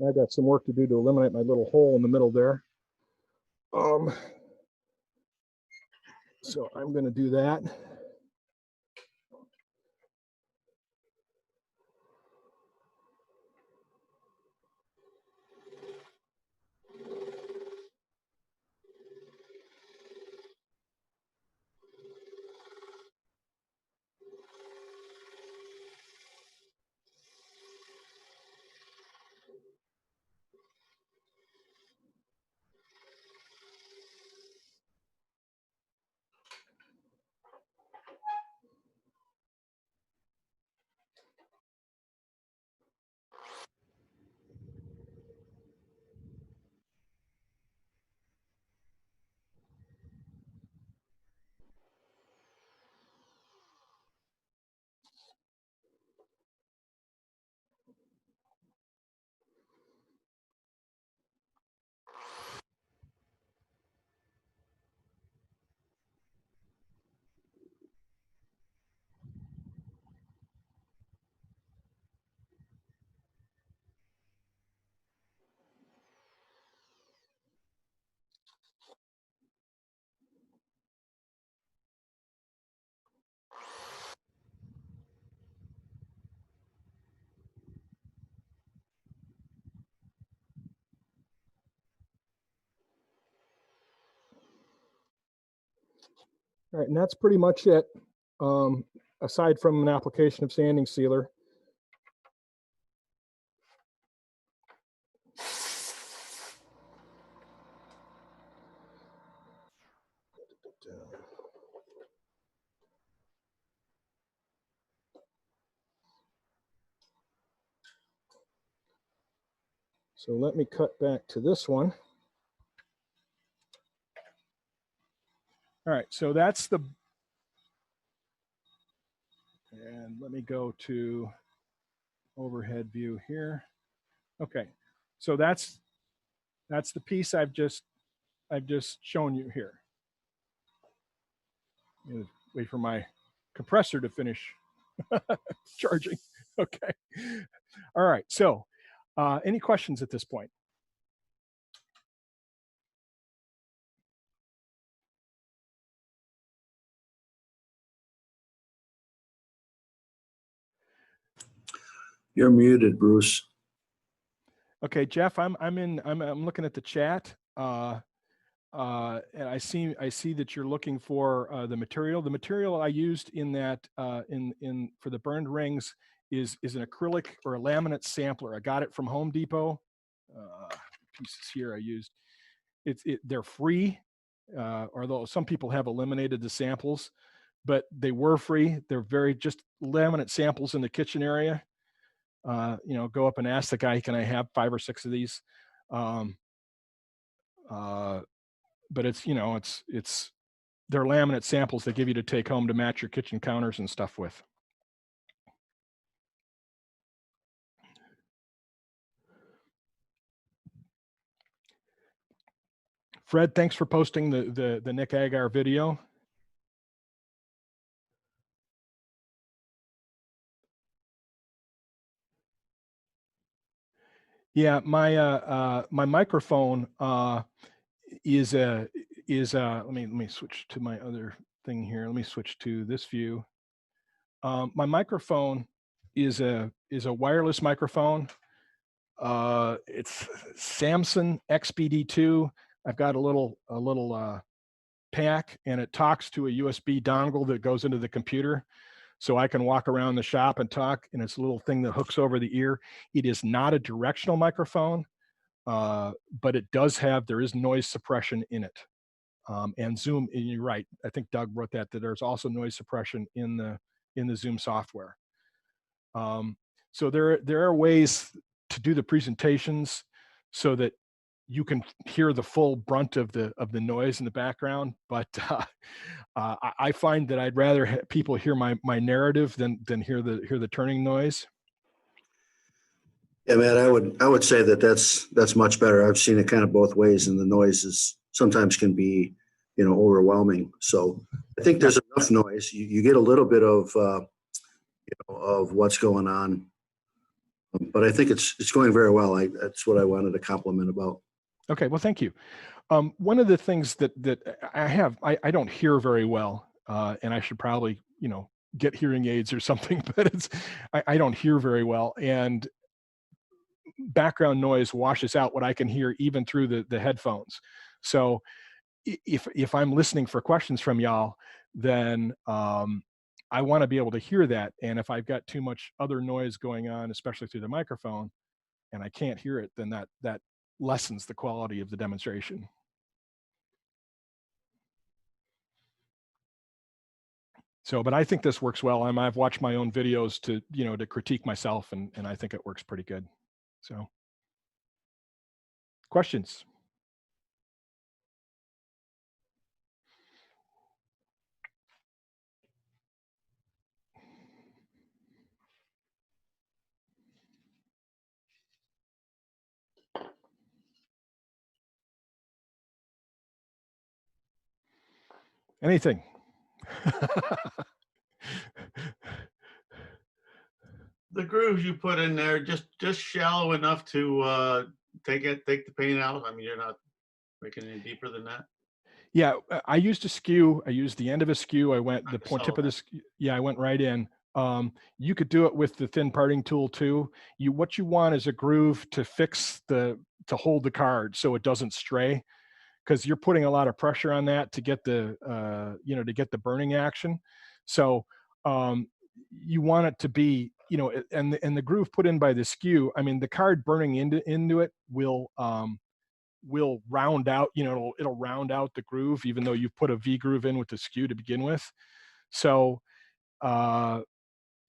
I got some work to do to eliminate my little hole in the middle there. So I'm going to do that. All right, and that's pretty much it. Aside from an application of sanding sealer. So let me cut back to this one. All right, so that's the, and let me go to overhead view here. Okay, so that's the piece I've just shown you here. Wait for my compressor to finish charging. Okay. All right, so any questions at this point? You're muted, Bruce. Okay, Jeff, I'm looking at the chat, and I see that you're looking for the material. The material I used in that for the burned rings is an acrylic or a laminate sampler. I got it from Home Depot. Pieces here I used. They're free, although some people have eliminated the samples, but they were free. They're just laminate samples in the kitchen area. Go up and ask the guy, can I have 5 or 6 of these? But it's they're laminate samples they give you to take home to match your kitchen counters and stuff with. Fred, thanks for posting the Nick Agar video. Yeah, my microphone is let me switch to my other thing here. Let me switch to this view. My microphone is a wireless microphone. It's Samson XBD2. I've got a little pack, and it talks to a USB dongle that goes into the computer. So I can walk around the shop and talk, and it's a little thing that hooks over the ear. It is not a directional microphone, but it does have, there is noise suppression in it. And Zoom, and you're right, I think Doug wrote that there's also noise suppression in the Zoom software. So there are ways to do the presentations so that you can hear the full brunt of the noise in the background, but I find that I'd rather people hear my narrative than hear the turning noise. Yeah, man, I would say that's much better. I've seen it kind of both ways, and the noises sometimes can be, overwhelming. So I think there's enough noise. You get a little bit of what's going on, but I think it's going very well. That's what I wanted to compliment about. Okay, well, thank you. One of the things that I don't hear very well, and I should probably, get hearing aids or something, but I don't hear very well, and background noise washes out what I can hear even through the headphones. So if I'm listening for questions from y'all, then I want to be able to hear that. And if I've got too much other noise going on, especially through the microphone, and I can't hear it, then that lessens the quality of the demonstration. So, but I think this works well. I've watched my own videos to critique myself, and I think it works pretty good. So, questions? Anything? The grooves you put in there, just shallow enough to take the paint out. I mean, you're not making it any deeper than that. Yeah, I used a skew. I used the end of a skew. I went the I point saw tip of that. this. Yeah, I went right in. You could do it with the thin parting tool too. What you want is a groove to hold the card so it doesn't stray, because you're putting a lot of pressure on that to get the to get the burning action. So you want it to be, and the groove put in by the skew. I mean, the card burning into it will round out, it'll round out the groove, even though you put a V groove in with the skew to begin with. So yeah,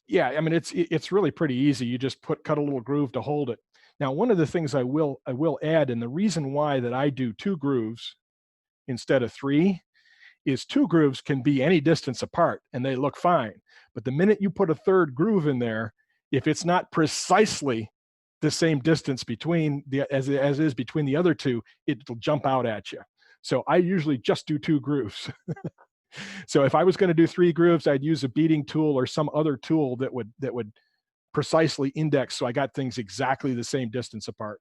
I mean, it's really pretty easy. You just cut a little groove to hold it. Now, one of the things I will add, and the reason why that I do 2 grooves instead of 3 is 2 grooves can be any distance apart and they look fine. But the minute you put a 3rd groove in there, if it's not precisely the same distance between as is between the other 2, it'll jump out at you. So I usually just do 2 grooves. So if I was going to do 3 grooves, I'd use a beading tool or some other tool that would precisely index, so I got things exactly the same distance apart.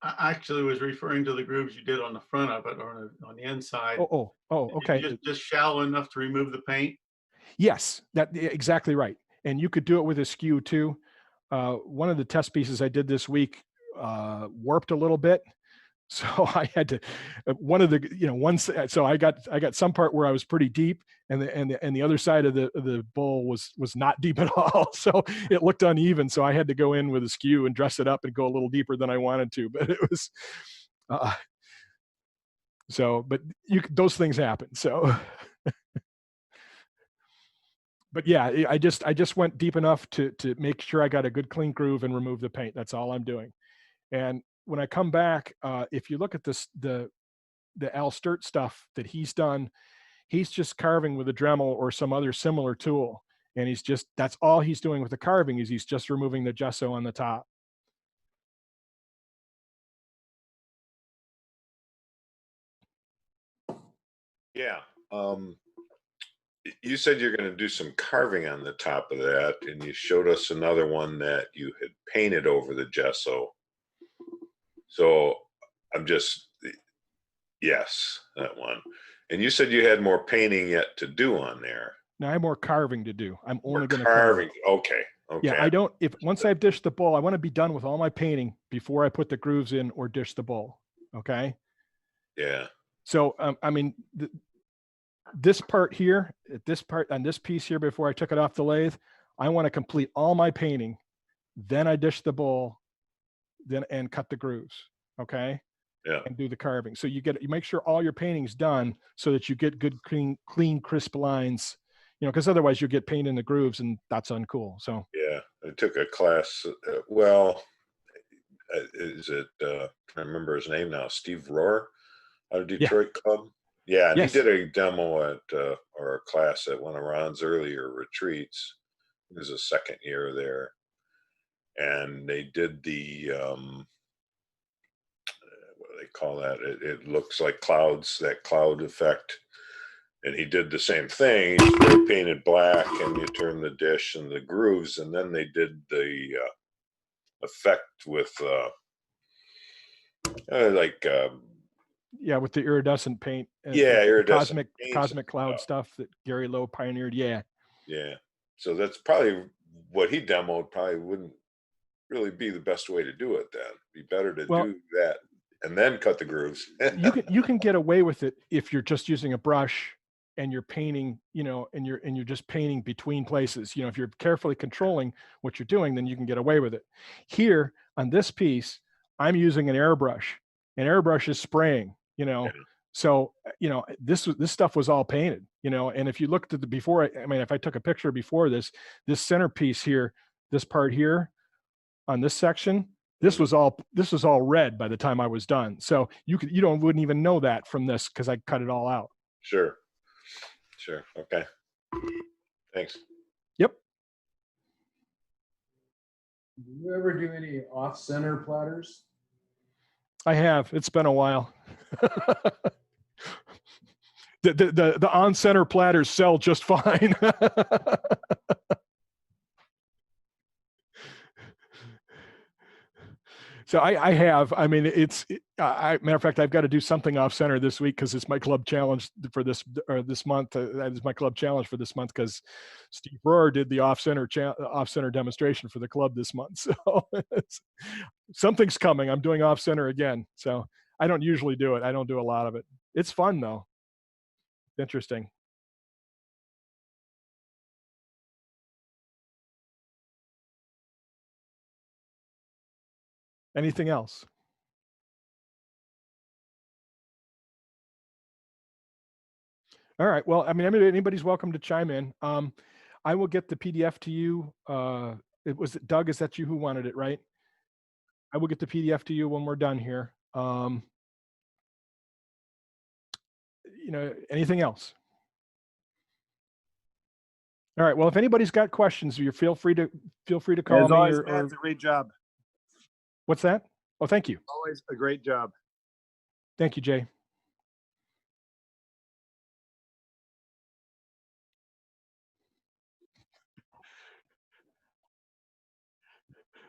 I actually was referring to the grooves you did on the front of it or on the inside. Oh, okay. Just shallow enough to remove the paint. Yes, exactly right. And you could do it with a skew too. One of the test pieces I did this week warped a little bit, so I had to so I got some part where I was pretty deep, and the other side of the bowl was not deep at all, so it looked uneven. So I had to go in with a skew and dress it up and go a little deeper than I wanted to, but it was but those things happen. So. But yeah, I just went deep enough to make sure I got a good clean groove and remove the paint. That's all I'm doing. And when I come back, if you look at the Al Sturt stuff that he's done, he's just carving with a Dremel or some other similar tool. And that's all he's doing with the carving, is he's just removing the gesso on the top. Yeah. You said you're going to do some carving on the top of that, and you showed us another one that you had painted over the gesso. So I'm just, yes, that one. And you said you had more painting yet to do on there. Now I have more carving to do. I'm More only going to carve. carving. Okay. Okay. Yeah, I don't, once I've dished the bowl, I want to be done with all my painting before I put the grooves in or dish the bowl. Okay. Yeah. So, I mean, this part here, this part on this piece here, before I took it off the lathe, I want to complete all my painting. Then I dish the bowl, and cut the grooves. Okay. Yeah. And do the carving. So you make sure all your painting's done so that you get good, clean, crisp lines, because otherwise you get paint in the grooves and that's uncool. So Yeah. I took a class. Is it, I remember his name now, Steve Rohr out of Detroit Club. Yeah. And Yes. he did a demo at, or a class at one of Ron's earlier retreats. It was a second year there. And they did the, what do they call that? It looks like clouds, that cloud effect. And he did the same thing. He spray painted black, and you turn the dish and the grooves, and then they did the effect with yeah, with the iridescent paint. Yeah, the iridescent cosmic cloud stuff that Gary Lowe pioneered. Yeah. Yeah. So that's probably what he demoed. Probably wouldn't really be the best way to do it. Then be better to do that and then cut the grooves. you can get away with it if you're just using a brush and you're painting, and you're just painting between places. If you're carefully controlling what you're doing, then you can get away with it. Here on this piece, I'm using an airbrush. An airbrush is spraying, Yeah. So, this stuff was all painted, and if you looked at the before, if I took a picture before this centerpiece here, this part here on this section, this was all red by the time I was done. So wouldn't even know that from this because I cut it all out. Sure. Okay. Thanks. Yep. Do you ever do any off-center platters? I have. It's been a while. The on-center platters sell just fine. So I have. Matter of fact, I've got to do something off center this week because it's my club challenge for this month. That is my club challenge for this month because Steve Rohr did the off center demonstration for the club this month. So something's coming. I'm doing off center again. So I don't usually do it. I don't do a lot of it. It's fun though. Interesting. Anything else? All right. Well, anybody's welcome to chime in. I will get the PDF to you. It was Doug. Is that you who wanted it, right? I will get the PDF to you when we're done here. Anything else? All right. Well, if anybody's got questions, feel free to call As me. always, Matt, it's a great job. What's that? Oh, thank you. Always a great job. Thank you, Jay.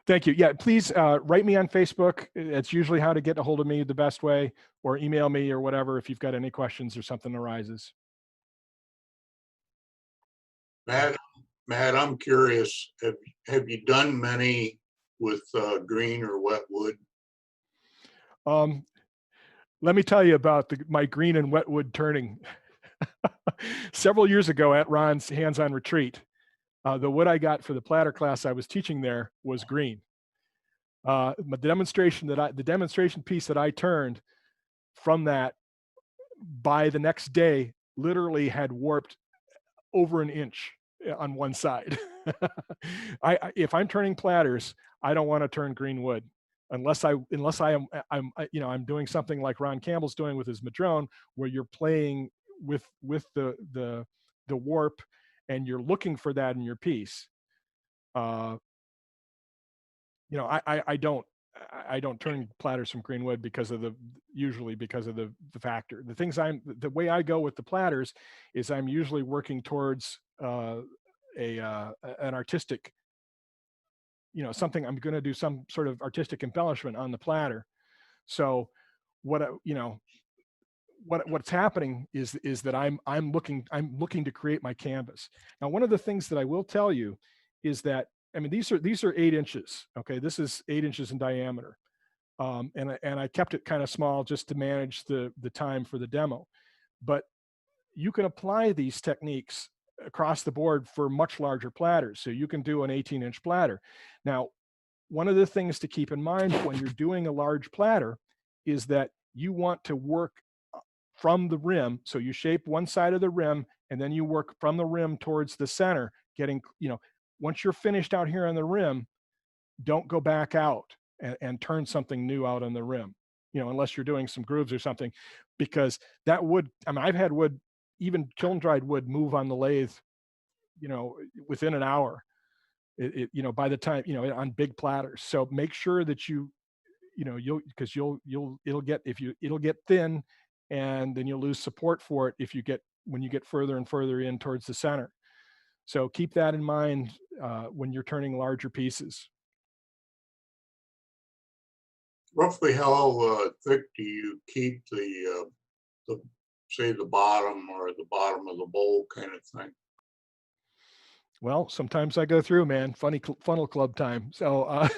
Thank you. Yeah, please write me on Facebook. It's usually how to get a hold of me the best way, or email me or whatever if you've got any questions or something arises. Matt, I'm curious, have you done many with green or wet wood? Let me tell you about my green and wet wood turning. Several years ago at Ron's hands-on retreat, the wood I got for the platter class I was teaching there was green. The demonstration piece that I turned from that by the next day literally had warped over an inch on one side. If I'm turning platters, I don't want to turn green wood unless I'm doing something like Ron Campbell's doing with his Madrone, where you're playing with the warp and you're looking for that in your piece. I I don't turn platters from green wood usually because of the factor. The way I go with the platters is I'm usually working towards an artistic, something. I'm going to do some sort of artistic embellishment on the platter. So what's happening is that I'm looking to create my canvas. Now, one of the things that I will tell you is that, I mean, these are 8 inches. Okay, this is 8 inches in diameter, and I kept it kind of small just to manage the time for the demo. But you can apply these techniques across the board for much larger platters. So you can do an 18-inch platter. Now, one of the things to keep in mind when you're doing a large platter is that you want to work from the rim. So you shape one side of the rim and then you work from the rim towards the center, getting, once you're finished out here on the rim, don't go back out and turn something new out on the rim, unless you're doing some grooves or something, because that wood, I mean, I've had wood, even kiln dried wood, move on the lathe, within an hour, by the time, on big platters. So make sure that it'll get thin, and then you'll lose support for it when you get further and further in towards the center. So keep that in mind when you're turning larger pieces. Roughly how thick do you keep the say the bottom or the bottom of the bowl kind of thing? Well, sometimes I go through, man, funnel club time. So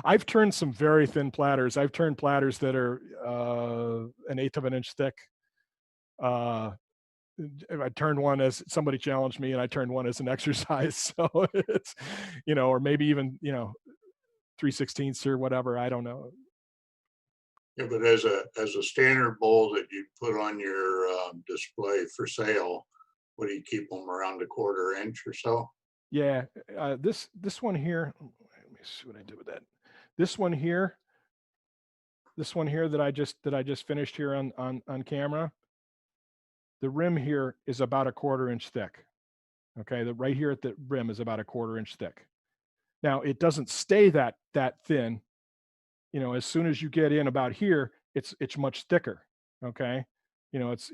I've turned some very thin platters. I've turned platters that are 1/8 of an inch thick. I turned one as somebody challenged me, and I turned one as an exercise. So it's, or maybe even, 3/16 or whatever. I don't know. Yeah, but as a standard bowl that you put on your display for sale, what do you keep them around 1/4 inch or so? Yeah, this one here. Let me see what I did with that. This one here that I just finished here on camera. The rim here is about 1/4 inch thick. Okay, right here at the rim is about 1/4 inch thick. Now it doesn't stay that thin. As soon as you get in about here, it's much thicker. Okay, it's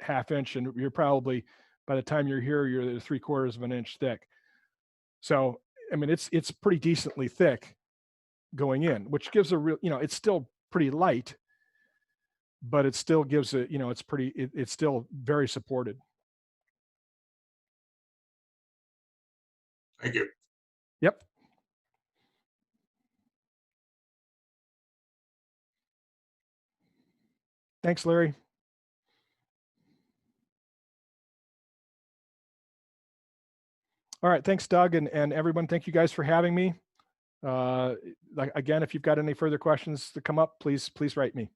1/2 inch, and you're probably, by the time you're here, you're 3/4 of an inch thick. So I mean, it's pretty decently thick going in, which gives a real, it's still pretty light, but it still gives a, it's still very supported. Thank you. Yep. Thanks, Larry. All right, thanks, Doug, and everyone. Thank you guys for having me. Again, if you've got any further questions to come up, please write me.